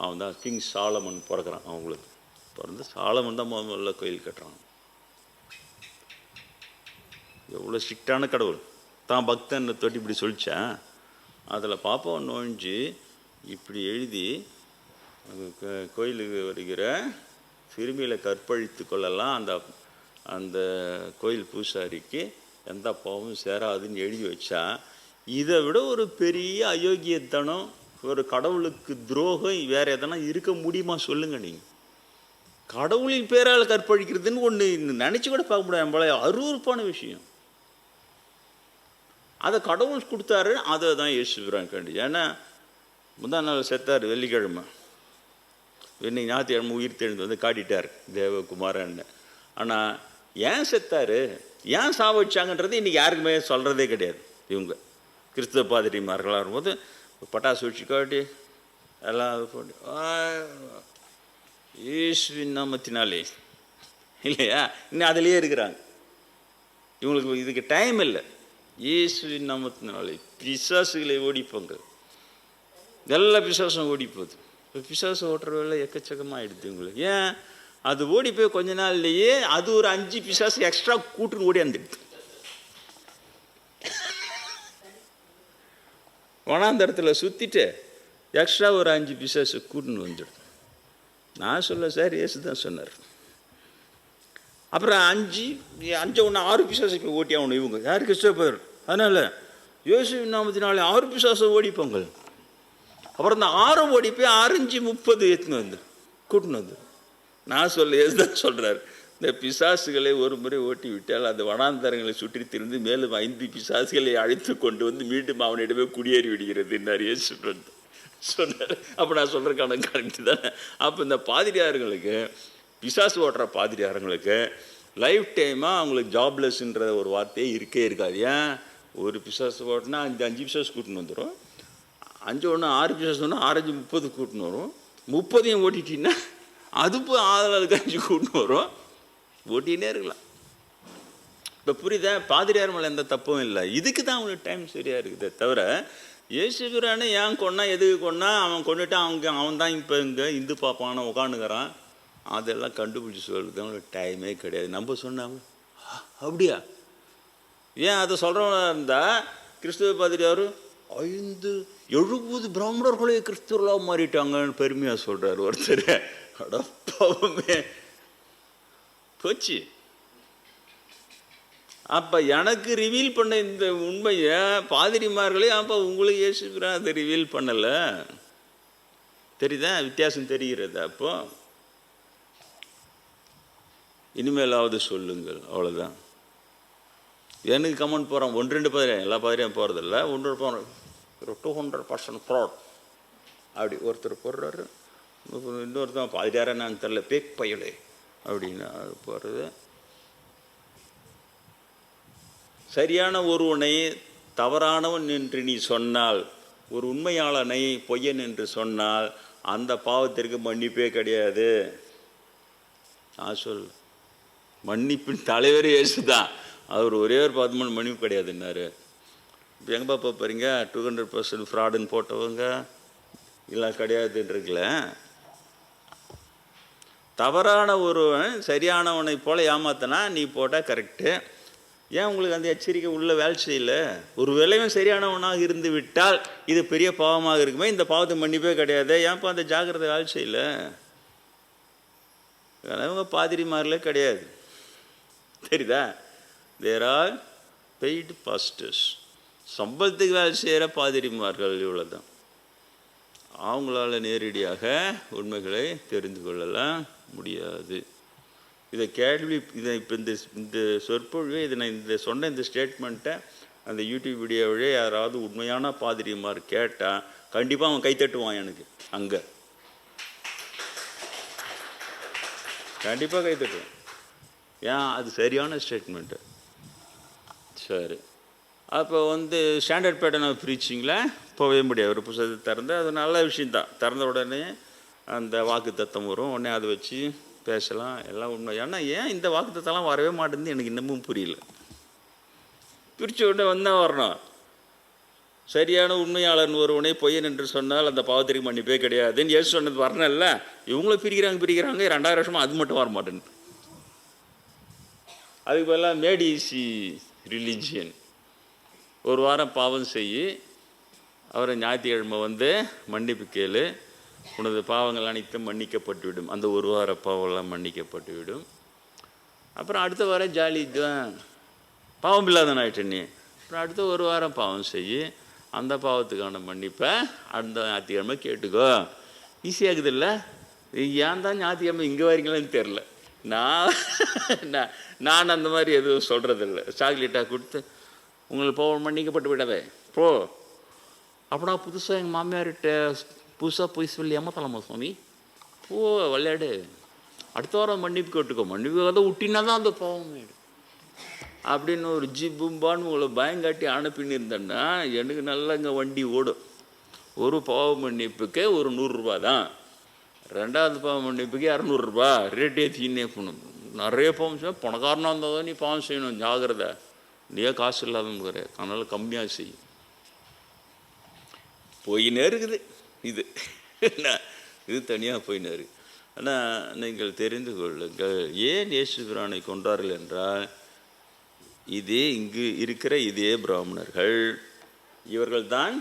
அவன் தான் கிங் சாலமன் பிறக்கிறான். அவங்களுக்கு பிறந்து சாலமன் தான் முதல்ல கோயில் கட்டுறான். எவ்வளோ ஸ்ட்ரிக்டான கடவுள். தான் பக்தன் தொட்டி இப்படி சொல்லிச்சேன். அதில் பாப்பாவை நோஞ்சு இப்படி எழுதி கோயிலுக்கு வருகிற சிறுமிகளை கற்பழித்து கொள்ளலாம், அந்த கோயில் பூசாரிக்கு எந்த பாவமும் சேராதுன்னு எழுதி வச்சா, இதை விட ஒரு பெரிய அயோக்கியத்தனம், ஒரு கடவுளுக்கு துரோகம் வேறு எதனா இருக்க முடியுமா சொல்லுங்க? நீங்கள் கடவுளின் பேரால் கற்பழிக்கிறதுன்னு ஒன்று நினச்சி கூட பார்க்க முடியாது. போல அருவருப்பான விஷயம். அதை கடவுள் கொடுத்தாரு. அதை தான் இயேசுகிறான் கண்டி. ஏன்னா முந்தா நாள் செத்தார் வெள்ளிக்கிழமை, இன்னைக்கு ஞாயிற்றுக்கிழமை உயிர் தெழுந்து காட்டிட்டார் தேவகுமாரன்னு. ஆனால் ஏன் செத்தார், ஏன் சாவடிச்சாங்கன்றது இன்றைக்கி யாருக்குமே சொல்கிறதே கிடையாது. இவங்க கிறிஸ்தவ பாதிரிமார்களாக இருக்கும்போது பட்டாசு வச்சு காட்டி எல்லாம் போட்டு இயேசுவின் நாமத்தினாலே இல்லையா, இன்னும் அதிலே இருக்கிறாங்க. இவங்களுக்கு இதுக்கு டைம் இல்லை. இயேசுவின் நாமத்தினாலே பிசாசுகளை ஓடிப்போங்க, எல்லா பிசாசும் ஓடி போகுது. பிசாசு ஓட்டுற வேலை எக்கச்சக்கமாக ஆகிடுது உங்களுக்கு. ஏன்? அது ஓடி போய் கொஞ்ச நாள்லேயே அது ஒரு 5 பிசாசு எக்ஸ்ட்ரா கூட்டுன்னு ஓடி வந்துடுது. வனாந்தரத்தில் சுற்றிட்டு எக்ஸ்ட்ரா ஒரு 5 பிசாசு கூட்டுன்னு வந்துடும். நான் சொல்ல சார், இயேசு தான் சொன்னார். அப்புறம் 5 ஒன்று 6 பிசாசு இப்போ ஓட்டி ஆகணும் இவங்க யார்? கிறிஸ்தவர். அதனால் இயேசு நாமத்தினாலே 6 பிசாசை ஓடிப்பாங்க. அப்புறம் இந்த 6 ஓடி போய் 6 5 30 எடுத்துன்னு வந்து கூட்டின்னு வந்து. நான் சொல்ல இயேசு தான் சொல்கிறார், இந்த பிசாசுகளை ஒரு முறை ஓட்டி விட்டால் அந்த வனாந்தரங்களை சுற்றி திரிந்து மேலும் 5 பிசாசுகளை அழைத்து கொண்டு வந்து மீண்டும் அவனிடமே குடியேறி விடுகிறது என்னார் இயேசு சொன்னார். அப்போ நான் சொல்கிறக்கான கரெக்டு தானே. அப்போ இந்த பாதிரியாருங்களுக்கு, பிசாசு ஓட்டுற பாதிரியாருங்களுக்கு லைஃப் டைமாக அவங்களுக்கு ஜாப்லெஸ்ன்ற ஒரு வார்த்தையே இருக்கே இருக்காது. ஏன்? ஒரு பிசாசு ஓட்டினா 5 பிசாசு கூட்டின்னு வந்துடும். 5 ஒன்று 6 பிசாசு ஒன்று 6 5 30 கூட்டின்னு வரும். 30 ஓட்டிட்டின்னா அது போய் 6 5 கூட்டின்னு வரும். ஓட்டினே இருக்கலாம். இப்போ புரியுதா? பாதிரியார் மேலே எந்த தப்பும் இல்லை. இதுக்கு தான் அவனுக்கு டைம் சரியாக இருக்குதே தவிர, இயேசுபிரானே ஏன் கொண்டா, எதுக்கு கொண்டா, அவன் கொண்டுட்டான், அவன் தான் இப்போ இங்கே இந்து பாப்பான உட்காந்துக்கிறான், அதெல்லாம் கண்டுபிடிச்சி சொல்கிறது அவனுக்கு டைமே கிடையாது. நம்ம சொன்னாங்க அப்படியா? ஏன் அதை சொல்கிறவனா இருந்தால் கிறிஸ்துவ பாதிரியார் 70 பிராமணர்களே கிறிஸ்துவர்களாக மாறிட்டாங்கன்னு பெருமையாக சொல்கிறார் ஒருத்தர். அடப்பாவுமே போச்சு. அப்போ எனக்கு ரிவீல் பண்ண இந்த உண்மையை பாதிரிமார்களே அப்போ உங்களுக்கு இயேசுபிரான் அதை ரிவீல் பண்ணலை. தெரியுதா? வித்தியாசம் தெரிகிறது. அப்போ இனிமேலாவது சொல்லுங்கள், அவ்வளோதான். எனக்கு கமெண்ட் போகிறான் 1-2 பாதிரியா, எல்லா பாதிரியும் போகிறதில்ல, 1 போகிறோம் 200% ஃப்ராட் அப்படி ஒருத்தர் போடுறாரு. இன்னொருத்தன் பாதிரியாரா நான் தெரில, பேக் பயலே அப்படின்னு போகிறது. சரியான ஒருவனை தவறானவன் என்று நீ சொன்னால், ஒரு உண்மையாளனை பொய்யன் என்று சொன்னால் அந்த பாவத்திற்கு மன்னிப்பே கிடையாது. நான் சொல், மன்னிப்பின் தலைவர் இயேசு தான். அவர் ஒரே ஒரு 10 மன்னிப்பு கிடையாதுன்னாரு. இப்போ எங்கே பாப்பா போகிறீங்க? 200% ஃப்ராடுன்னு போட்டவங்க இல்லை கிடையாதுன்றீங்கள. தவறான ஒருவன் சரியானவனை போல் ஏமாத்தினா நீ போட்டால் கரெக்டு. ஏன் உங்களுக்கு அந்த எச்சரிக்கை உள்ள வேலை செய்யலை? ஒரு வேளையும் சரியானவனாக இருந்து விட்டால் இது பெரிய பாவமாக இருக்குமே, இந்த பாவத்தை மன்னிப்பே கிடையாது, ஏன்ப்பா அந்த ஜாக்கிரதை வேலை செய்யலை? இவங்க பாதிரிமார்களே கிடையாது. தெரியுதா? There are paid pastors. சம்பளத்துக்கு வேலை செய்கிற பாதிரிமார்கள் இவ்வளோதான். அவங்களால நேரடியாக உண்மைகளை தெரிந்து கொள்ளலாம் முடியாது. இதை இதை இப்போ இந்த சொற்பொழிவை இதை நான் சொன்ன இந்த ஸ்டேட்மெண்ட்டை அந்த யூடியூப் வீடியோவிலே யாராவது உண்மையான பாதிரிமார் கேட்டால் கண்டிப்பாக அவன் கைத்தட்டுவான். எனக்கு அங்கே கண்டிப்பாக கைத்தட்டுவான். ஏன்? அது சரியான ஸ்டேட்மெண்ட்டு. சரி, அப்போ ஸ்டாண்டர்ட் பேட்டர்ன் ஆஃப் ப்ரீச்சிங்கில் போகவே முடியாது. ஒரு புத்தகத்தை திறந்து அது நல்ல விஷயந்தான். திறந்த உடனே அந்த வாக்கு தத்தம் வரும், உடனே அதை வச்சு பேசலாம், எல்லாம் உண்மை. ஏன்னா ஏன் இந்த வாக்கு தத்தம்லாம் வரவே மாட்டேங்குது எனக்கு இன்னமும் புரியல. பிரித்த உடனே வந்தால் வரணும். சரியான உண்மையாளன் ஒருவனை பொய்யன் என்று சொன்னால் அந்த பாவத்திற்கு மன்னிப்பே கிடையாதுன்னு ஏசு சொன்னது வரணும்ல. இவங்களும் பிரிக்கிறாங்க 2000 வருஷமாக அது மட்டும் வர மாட்டேன்னு. அதுக்கு பதிலாக மேட் ஈஸி ரிலிஜியன். ஒரு வாரம் பாவம் செய்யி, அவரை ஞாயிற்றுக்கிழமை மன்னிப்பு கேளு, உனது பாவங்கள் அனைத்தும் மன்னிக்கப்பட்டுவிடும். அந்த ஒரு வார பாவம்லாம் மன்னிக்கப்பட்டுவிடும். அப்புறம் அடுத்த வாரம் ஜாலி தான், பாவம் இல்லாதவன் ஆகிட்ட நீ. அப்புறம் அடுத்த ஒரு வாரம் பாவம் செய்யி, அந்த பாவத்துக்கான மன்னிப்பை அந்த ஞாயிற்றுக்கிழமை கேட்டுக்கோ. ஈஸியாகுது இல்லை? ஏன் தான் ஞாயிற்றுக்கிழமை இங்கே வரீங்களான்னு தெரில. நான் அந்த மாதிரி எதுவும் சொல்கிறதில்ல. சாக்லேட்டாக கொடுத்து உங்களுக்கு பாவம் மன்னிக்கப்பட்டு விடாதே போ. அப்படின்னா புதுசாக எங்கள் மாமியார்கிட்ட புதுசாக போய் சொல்லி ஏமாத்தலாமா சுவாமி? போ விளையாடு, அடுத்த வாரம் மன்னிப்பு கேட்டுக்கோ. மன்னிப்பு கதை விட்டினா தான் அந்த பாவம் அப்படின்னு ஒரு ஜிபும்பான்னு உங்களை பயங்காட்டி அனுப்பின்னு இருந்தேன்னா எனக்கு நல்லா இங்கே வண்டி ஓடும். ஒரு பாவ மன்னிப்புக்கே ஒரு 100 ரூபா தான். 2வது பாவ மன்னிப்புக்கு 200 ரூபா ரேட்டே தீனே போகணும். நிறைய பாவம் செய்யணும். பணக்காரனாக இருந்தால் தான் நீ பாவம் செய்யணும், ஜாகிரதை. நீயே காசு இல்லாதவங்க அதனால் கம்மியாக செய்யும். போயினே இருக்குது இது. இது தனியாக போயினார். ஆனால் நீங்கள் தெரிந்து கொள்ளுங்கள், ஏன் இயேசு பிரானை கொன்றார்கள் என்றால், இதே இங்கு இருக்கிற இதே பிராமணர்கள், இவர்கள்தான்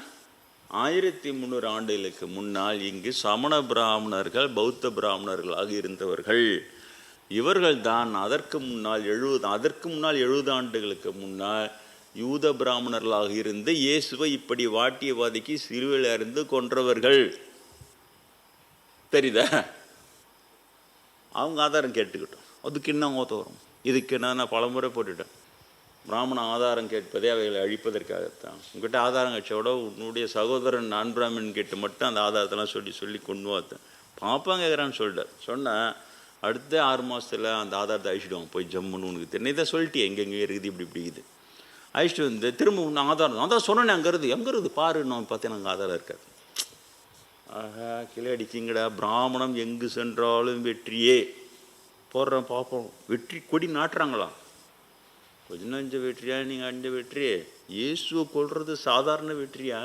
1300 ஆண்டுகளுக்கு முன்னால் இங்கு சமண பிராமணர்கள் பௌத்த பிராமணர்களாக இருந்தவர்கள். இவர்கள்தான் அதற்கு முன்னால் 70 ஆண்டுகளுக்கு முன்னால் யூத பிராமணர்களாக இருந்து இயேசுவை இப்படி வாட்டியவாதிக்கு சிலுவையில் இருந்து கொன்றவர்கள். தெரியுதா? அவங்க ஆதாரம் கேட்டுக்கிட்டோம். அதுக்கு என்ன வரும்? இதுக்கு என்ன நான் பலமுறை போட்டுட்டேன். பிராமண ஆதாரம் கேட்பதே அவைகளை அழிப்பதற்காகத்தான். உங்ககிட்ட ஆதாரம் கட்சியோட உன்னுடைய சகோதரன் நான் பிராமணன் கேட்டு மட்டும் அந்த ஆதாரத்தெல்லாம் சொல்லி கொண்டு பார்த்தேன். பாப்பாங்க கேட்குறான்னு சொல்லிட்டார். சொன்னேன், அடுத்த 6 மாதத்தில் அந்த ஆதாரத்தை அழிச்சிடுவாங்க. போய் ஜம்முன்னு உனக்கு தெரியும், இதை சொல்லிட்டு எங்கெங்கே இருக்குது, இப்படி இருக்குது. அழிச்சிட்டு வந்து திரும்ப ஒன்று ஆதாரம் அதான் சொன்னேன், அங்கே இருக்குது பாரு. நான் பார்த்தேன், அங்கே ஆதாரம் இருக்காது. ஆஹா, கிளை அடிச்சிங்கடா. பிராமணம் எங்கு சென்றாலும் வெற்றியே போடுறேன் பார்ப்போம். வெற்றி கொடி நாட்டுறாங்களாம். கொஞ்சம் நஞ்ச வெற்றியா? நீங்கள் அஞ்ச வெற்றியே? இயேசுவை கொள்வது சாதாரண வெற்றியா?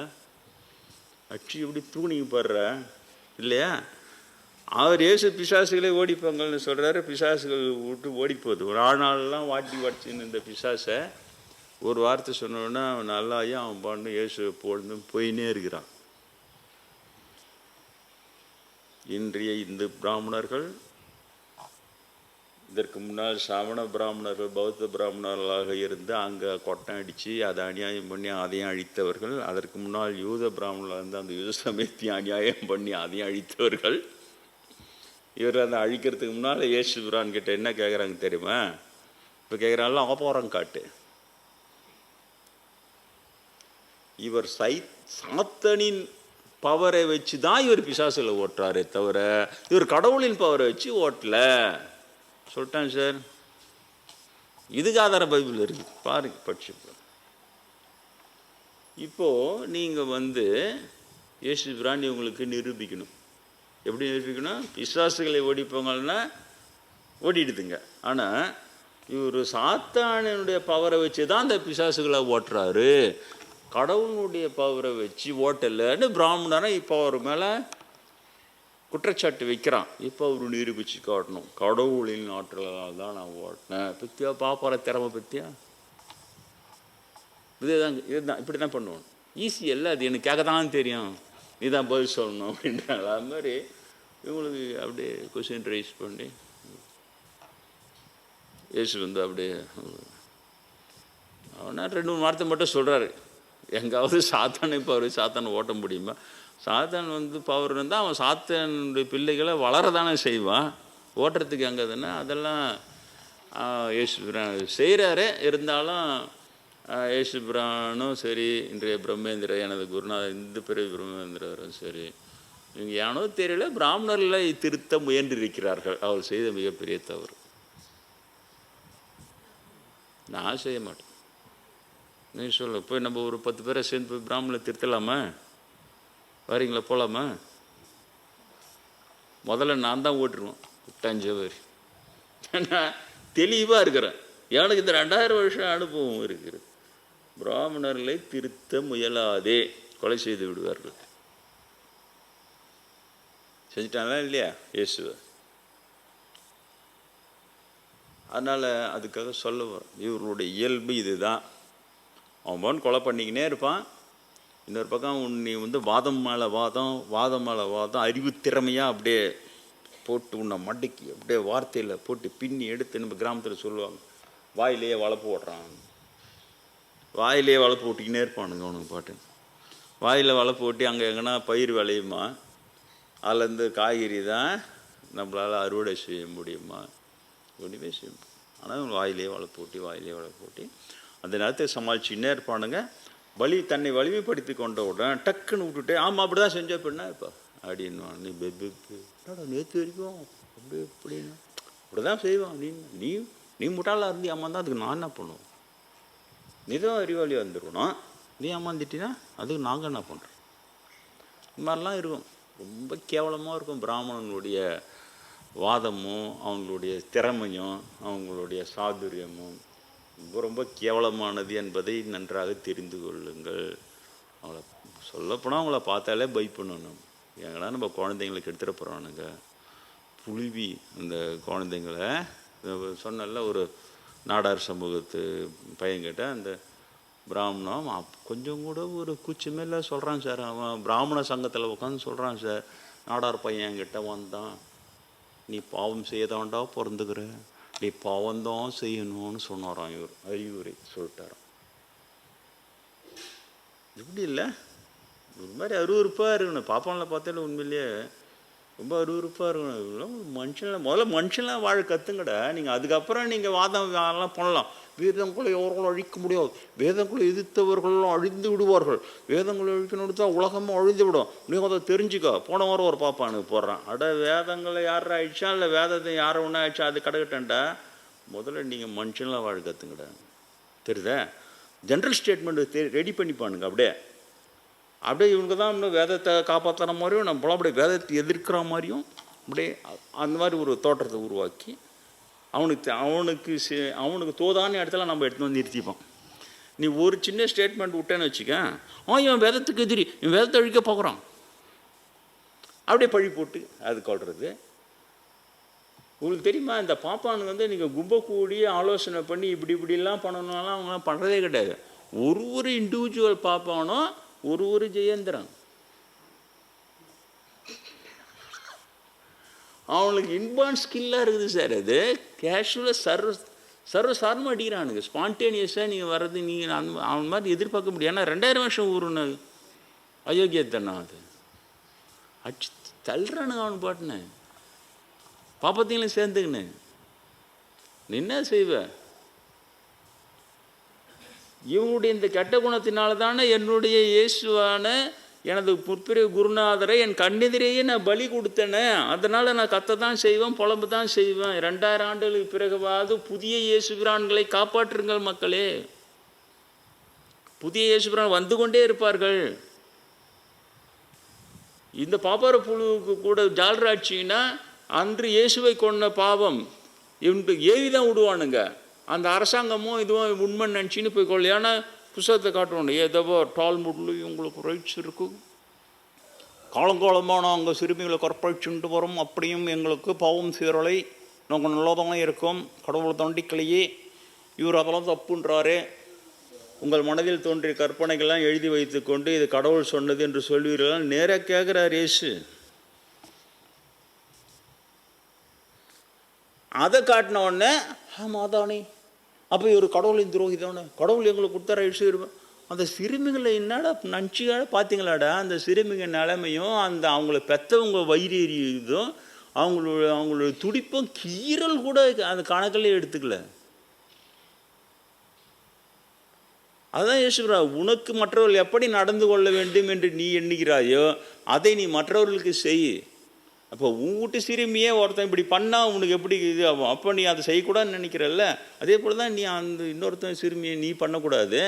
அச்சு எப்படி தூணிங்க பாடுற இல்லையா? அவர் இயேசு பிசாசுகளே ஓடிப்பாங்கன்னு சொல்கிறாரு. பிசாசுகள் விட்டு ஓடிப்போகுது. ஒரு ஆனாலெலாம் வாடிச்சுன்னு இந்த பிசாசை ஒரு வார்த்தை சொன்னோன்னா அவன் நல்லாயும் அவன் பாண்டு இயேசுவை போடணும் போயினே இருக்கிறான். இன்றைய இந்து பிராமணர்கள், இதற்கு முன்னால் சமண பிராமணர்கள் பௌத்த பிராமணர்களாக இருந்து அங்கே கொட்டம் அடித்து அதை அநியாயம் பண்ணி அதையும் அழித்தவர்கள். அதற்கு முன்னால் யூத பிராமணர்கள் இருந்து அந்த யூத சமயத்தையும் அநியாயம் பண்ணி அதையும் அழித்தவர்கள். இவர் அதை அழிக்கிறதுக்கு முன்னால் இயேசு பிரான் கிட்ட என்ன கேட்குறாங்க தெரியுமா? இப்போ கேட்குறாங்களா, ஆபாரம் காட்டு. இவர் சாத்தனின் பவரை வச்சு தான் இவர் பிசாசுல ஓட்டுறாரே தவிர இவர் கடவுளின் பவரை வச்சு ஓட்டல. சொல்லிட்டேன் சார். இதுக்கு ஆதார பைபிள் இருக்கு, பாருங்க, படிச்சு. இப்போ நீங்க இயேசு பிரான் உங்களுக்கு நிரூபிக்கணும். எப்படி நிரூபிக்கணும்? பிசாசுகளை ஓடிப்போங்கன்னா ஓடிடுதுங்க. ஆனால் இவர் சாத்தானுடைய பவரை வச்சு தான் அந்த பிசாசுகளை ஓட்டுறாரு, கடவுளுடைய பவரை வச்சு ஓட்டலைன்னு பிராமணனை இப்போ அவர் மேலே குற்றச்சாட்டு வைக்கிறான். இப்போ அவர் நிரூபித்து காட்டணும், கடவுளின் ஆற்றலால் தான் நான் ஓட்டினேன். பத்தியா பாப்பார திறமை பற்றியா? இதுதான் இப்படி தான் பண்ணுவோம். ஈஸி இல்லை அது, எனக்கு கேட்க தான் தெரியும், நீ தான் பதில் சொல்லணும் அப்படின்றாங்க. அது மாதிரி இவங்களுக்கு அப்படியே கொஸ்டின் ரைஸ் பண்ணி இயேசு அப்படியே அவனா 2-3 வார்த்தை மட்டும் சொல்கிறாரு. எங்காவது சாத்தானை பவர் சாத்தானை ஓட்ட முடியுமா? சாத்தான் பவர் இருந்தால் அவன் சாத்தானுடைய பிள்ளைகளை வளரதானே செய்வான். ஓட்டுறதுக்கு எங்கதுன்னா அதெல்லாம் இயேசு பிரான் செய்கிறாரு. இருந்தாலும் இயேசு பிரானும் சரி, இன்றைய பிரம்மேந்திர எனது குருநாதர் இந்த பிறகு பிரம்மேந்திரரும் சரி, இவங்க ஏனோ தெரியல பிராமணர்களை திருத்த முயன்றிருக்கிறார்கள். அவர் செய்த மிகப்பெரிய தவறு. நான் செய்ய மாட்டேன். நீ சொல்ல போய் நம்ம ஒரு 10 பேரை சேர்ந்து போய் பிராமணரை திருத்தலாமா? வரீங்களா, போகலாமா? முதல்ல நான் தான் ஓட்டுருவேன். 5 பேர் ஏன்னா தெளிவாக இருக்கிறேன். எனக்கு இந்த 2000 வருஷம் அனுபவம் இருக்கிறது. பிராமணர்களை திருத்த முயலாதே, கொலை செய்து விடுவார்கள். செஞ்சிட்டாங்களா இல்லையா இயேசுவை? அதனால் அதுக்காக சொல்ல வரும், இவர்களுடைய இயல்பு இதுதான். அவன் கொலை பண்ணிக்கினே இருப்பான். இன்னொரு பக்கம் நீ வாதம் மேலே வாதம் அறிவு திறமையாக அப்படியே போட்டு உன்னை மடக்கி அப்படியே வார்த்தையில் போட்டு பின்னி எடுத்து நம்ம கிராமத்தில் சொல்லுவாங்க, வாயிலேயே வளர்ப்பு ஓட்டுறான். வாயிலேயே வளர்ப்பு ஓட்டிக்கினே இருப்பானுங்க அவனுக்கு பாட்டு. வாயில் வளர்ப்பு ஓட்டி அங்கே எங்கன்னா பயிர் விளையுமா? அதுலேருந்து காய்கறி தான் நம்மளால் அறுவடை செய்ய முடியுமா? ஒன்றுமே செய்ய முடியும். ஆனால் வாயிலே வளர்ப்பு ஓட்டி அந்த நேரத்தை சமாளிச்சுன்னே இருப்பானுங்க. தன்னை வலிமைப்படுத்தி கொண்ட உடனே டக்குன்னு விட்டுட்டு, ஆமாம் அப்படி தான் செஞ்ச பெண்ணா இப்போ அப்படின்வான். நீ நேற்று வரைக்கும் அப்படி இப்படின்னு அப்படி தான் செய்வான். நீ முட்டாளாக இருந்து ஏமாந்தா அதுக்கு நான் என்ன பண்ணுவோம்? நீ தான் அறிவாளியாக வந்துருக்கணும். நீ ஏமாந்துட்டினா அதுக்கு நாங்கள் என்ன பண்ணுறோம்? இந்த மாதிரிலாம் இருக்கும். ரொம்ப கேவலமாக இருக்கும். பிராமணனுடைய வாதமும் அவங்களுடைய திறமையும் அவங்களுடைய சாதுரியமும் ரொம்ப கேவலமானது என்பதை நன்றாக தெரிந்து கொள்ளுங்கள். அவங்கள சொல்லப்போனால் அவங்கள பார்த்தாலே பயப்படணும். எங்கன்னா நம்ம குழந்தைங்களுக்கு எடுத்துகிட போகிறானுங்க. புழுவி அந்த குழந்தைங்களை சொன்னல, ஒரு நாடார் சமூகத்து பையன்கிட்ட அந்த பிராமணம் கொஞ்சம் கூட ஒரு கூச்சமே சொல்கிறான் சார். அவன் பிராமண சங்கத்தில் உட்காந்து சொல்கிறான் சார், நாடார் பையன் என்கிட்ட வந்தான், நீ பாவம் செய்யதாண்டா பிறந்துக்கிற, நீ பாவம்தான் செய்யணும்னு சொன்னாராம். இவர் அறிவுரை சொல்லிட்டாராம். இப்படி இல்லை, ஒரு மாதிரி அருவருப்பாக இருக்கணும். பாப்பானில் பார்த்தாலும் உண்மையிலேயே ரொம்ப அருவருப்பாக இருக்கணும். முதல்ல மனுஷன்லாம் வாழ கற்றுங்கடா. நீங்கள் அதுக்கப்புறம் நீங்கள் வாதம் எல்லாம் பண்ணலாம். வேதங்களை எவர்களும் அழிக்க முடியாது, வேதங்களை எதிர்த்தவர்களும் அழிந்து விடுவார்கள், வேதங்களை அழிக்கணும்னு தான் உலகமும் அழிந்து விடும், நீங்கள் அதை தெரிஞ்சுக்கோ. போன வாரம் ஒரு பாப்பானுக்கு போடுறான். வேதங்களை யாரும் ஆயிடுச்சா இல்லை வேதத்தை யாரும் ஒன்றா ஆயிடுச்சா, அது கிடக்கட்டேன்டா. முதல்ல நீங்கள் மனுஷன்லாம் வாழ கற்றுங்கடா. தெரியுதா? ஜென்ரல் ஸ்டேட்மெண்ட் ரெடி பண்ணிப்பானுங்க. அப்படியே இவனுக்கு தான் இன்னும் வேதத்தை காப்பாற்றுற மாதிரியும் நம்மளாம் அப்படியே வேதத்தை எதிர்க்கிற மாதிரியும் அப்படியே அந்த மாதிரி ஒரு தோற்றத்தை உருவாக்கி அவனுக்கு தோதான இடத்துல நம்ம எடுத்துன்னு வந்து நிறுத்திப்போம். நீ ஒரு சின்ன ஸ்டேட்மெண்ட் விட்டேன்னு வச்சுக்க, இவன் வேதத்துக்கு எதிரி, இவன் வேதத்தை அழிக்க பார்க்குறான், அப்படியே பழி போட்டு அது கொள்வது. உங்களுக்கு தெரியுமா, இந்த பாப்பானுக்கு வந்து நீங்கள் கும்ப கூடி ஆலோசனை பண்ணி இப்படிலாம் பண்ணணும்னாலாம் அவங்களாம் பண்ணுறதே கிடையாது. ஒரு இண்டிவிஜுவல் பாப்பானோ ஒரு ஜெயந்திரன், அவனுக்கு இன்பார்ன் ஸ்கில்லாக இருக்குது சார். அது கேஷுவலாக சர்வசாரமாக அடிக்கிறானுங்க. ஸ்பான்டேனியஸாக நீங்கள் வர்றது நீங்கள் அவன் மாதிரி எதிர்பார்க்க முடியும். ஏன்னா 2000 வருஷம் ஊருன்னு அயோக்கியத்தனா அது அடிச்சு தள்ளுறானுங்க. அவனு பாட்டுன்னு பாப்பத்தையும் சேர்ந்துக்கின்னு நீ என்ன செய்வ? இவனுடைய இந்த கெட்ட குணத்தினால தானே என்னுடைய இயேசுவான எனது முற்பிரிய குருநாதரை என் கண்ணெதிரையே நான் பலி கொடுத்தேனே. அதனால் நான் கத்த தான் செய்வேன், புலம்பு தான் செய்வேன். 2000 ஆண்டுகளுக்கு பிறகுவாது புதிய இயேசுபிரான்களை காப்பாற்றுங்கள் மக்களே. புதிய இயேசுபிரான் வந்து கொண்டே இருப்பார்கள். இந்த பாப்பார புழுவுக்கு கூட ஜால்ராட்சின்னா அன்று இயேசுவை கொண்ட பாவம் இவனுக்கு ஏவி தான் விடுவானுங்க. அந்த அரசாங்கமும் இதுவும் உண்மை நினச்சின்னு போய் கொள்ள. ஏன்னா புத்தகத்தை காட்டுவோம், ஏதோ டால்முட்லையும் உங்களுக்கு ரைட்ஸ் இருக்கும், காலங்காலமாக நாங்கள் சிறுமிகளை கற்பழிச்சுட்டு வரோம், அப்படியும் எங்களுக்கு பாவம் சீரலை, நாங்கள் நல்லதானே இருக்கோம், கடவுளை தண்டிக்கலையே, இவர் அதெல்லாம் தப்புன்றாரே. உங்கள் மனதில் தோன்றிய கற்பனைகள்லாம் எழுதி வைத்து கொண்டு இது கடவுள் சொன்னது என்று சொல்வீர்கள். நேராக கேட்குறார் இயேசு. அதை காட்டின உடனே மாதானே, அப்போ ஒரு கடவுளின் துரோகி தானே, கடவுள் எங்களுக்கு கொடுத்தார எழுச்சிருவேன். அந்த சிறுமிகளை என்னடா நஞ்சிக்காட பார்த்தீங்களாடா, அந்த சிறுமிங்க நிலைமையும் அந்த அவங்கள பெற்றவங்க வயிறு எரியுதும் அவங்களோட துடிப்பும் கீரல் கூட அந்த கணக்கிலே எடுத்துக்கல. அதுதான் யோசிக்கிறா, உனக்கு மற்றவர்கள் எப்படி நடந்து கொள்ள வேண்டும் என்று நீ எண்ணுகிறாயோ அதை நீ மற்றவர்களுக்கு செய். அப்போ உன் வீட்டு சிறுமியே ஒருத்தன் இப்படி பண்ணால் உனக்கு எப்படி இது ஆகும்? அப்போ நீ அதை செய்யக்கூடாதுன்னு நினைக்கிறல்ல, அதே போல் தான் நீ அந்த இன்னொருத்தன் சிறுமியை நீ பண்ணக்கூடாது.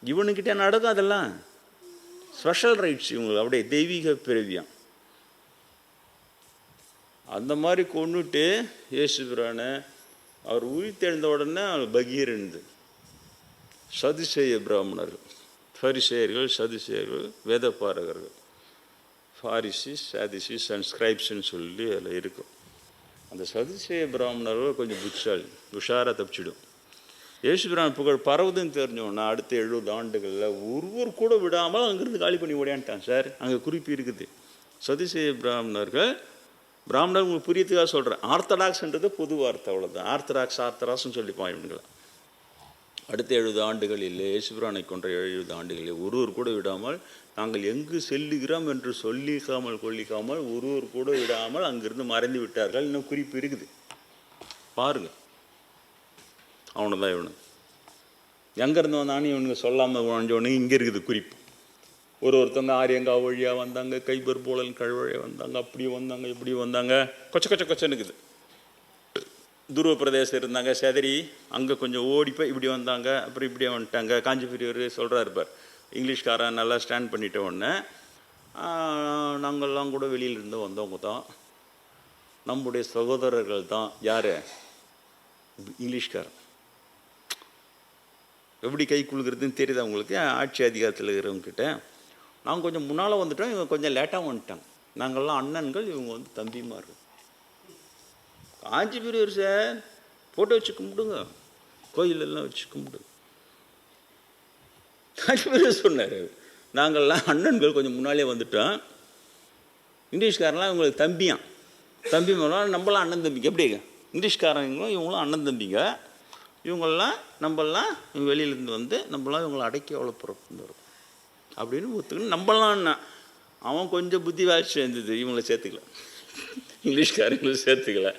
இவனுக்கிட்ட நடக்கும் அதெல்லாம் ஸ்பெஷல் ரைட்ஸ், இவங்களுக்கு அப்படியே தெய்வீக பிறவியம். அந்த மாதிரி கொண்டுட்டு இயேசுபிரானை அவர் உயிர்த்தெழுந்த உடனே பகீர்ந்து சதுசேய பிராமணர்கள், பரிசேயர்கள், சதுசேயர்கள், வேதப்பாரகர்கள், ஃபாரிசிஸ், சாதிசிஸ் அண்ட் ஸ்கிரைப்ஸ்ன்னு சொல்லி அதில் இருக்கும். அந்த சதுசேய பிராமணர்கள் கொஞ்சம் புட்சாலி, உஷாராக தப்பிச்சிடும். இயேசுபிரான் புகழ் பரவுதுன்னு தெரிஞ்சோன்னா அடுத்த 70 ஆண்டுகளில் ஒருவர் கூட விடாமல் அங்கேருந்து காலி பண்ணி ஓடியான்ட்டான் சார். அங்கே குறிப்பு இருக்குது. சதுசேய பிராமணர்கள் உங்களுக்கு புரியத்துக்காக சொல்கிறேன். ஆர்த்தடாக்ஸ்ன்றது பொது வார்த்தை, அவ்வளோதான். ஆர்த்தடாக்ஸ்ன்னு சொல்லிப்பான் இவங்களை. அடுத்த 70 ஆண்டுகளில் இயேசுபிரானை கொன்ற 70 ஆண்டுகளில் ஒருவர் கூட விடாமல் நாங்கள் எங்கு செல்லுகிறோம் என்று கொள்ளிக்காமல் ஒருவர் கூட விடாமல் அங்கிருந்து மறைந்து விட்டார்கள். இன்னும் குறிப்பு இருக்குது பாருங்க. அவனு தான் இவனு எங்கேருந்து வந்தானு இவனுங்க சொல்லாமல் வாஞ்சவனு இங்கே இருக்குது குறிப்பு. ஒருத்தவங்க ஆரியங்கா வழியாக வந்தாங்க, கைபர் போலன் கழுவழியாக வந்தாங்க, அப்படி வந்தாங்க, இப்படி வந்தாங்க, கொச்சனுக்குது. துருவ பிரதேசம் இருந்தாங்க, செதறி அங்கே கொஞ்சம் ஓடிப்போய் இப்படி வந்தாங்க, அப்புறம் இப்படியே வந்துட்டாங்க. காஞ்சிபுரியவர் சொல்கிறார் பார், இங்கிலீஷ்காரன் நல்லா ஸ்டாண்ட் பண்ணிட்ட உடனே நாங்கள்லாம் கூட வெளியிலிருந்து வந்தவங்க தான், நம்முடைய சகோதரர்கள் தான். யார்? இங்கிலீஷ்காரன். எப்படி கை குலுக்கிறதுன்னு தெரியுது அவங்களுக்கு, ஆட்சி அதிகாரத்தில் இருக்கிறவங்கக்கிட்ட. நாங்கள் கொஞ்சம் முன்னால் வந்துட்டோம், இவங்க கொஞ்சம் லேட்டாக வந்துட்டாங்க. நாங்கள்லாம் அண்ணன்கள், இவங்க வந்து தம்பிமார்கள். காஞ்சி பெரியவர் சார் ஃபோட்டோ வச்சு கும்பிடுங்க, கோயிலெல்லாம் வச்சு கும்பிடுங்க. காஞ்சி பெரியவர் சொன்னார், நாங்கள்லாம் அண்ணன்கள் கொஞ்சம் முன்னாலே வந்துட்டோம், இங்கிலீஷ்காரெலாம் இவங்களுக்கு தம்பியான், தம்பி மேலாம் நம்மளாம் அண்ணன் தம்பிங்க. எப்படிங்க இங்கிலீஷ்காரங்களும் இவங்களும் அண்ணன் தம்பிங்க, இவங்கெல்லாம் நம்மளாம் வெளியிலேருந்து வந்து நம்மளாம் இவங்களை அடக்கி அவ்வளோ புறப்பட்டு வரும் அப்படின்னு ஒத்துக்கணும். நம்மளாம் அவன் கொஞ்சம் புத்தி வாய்ச்சி இருந்தது, இவங்களை சேர்த்துக்கல, இங்கிலீஷ்காரங்களும் சேர்த்துக்கல.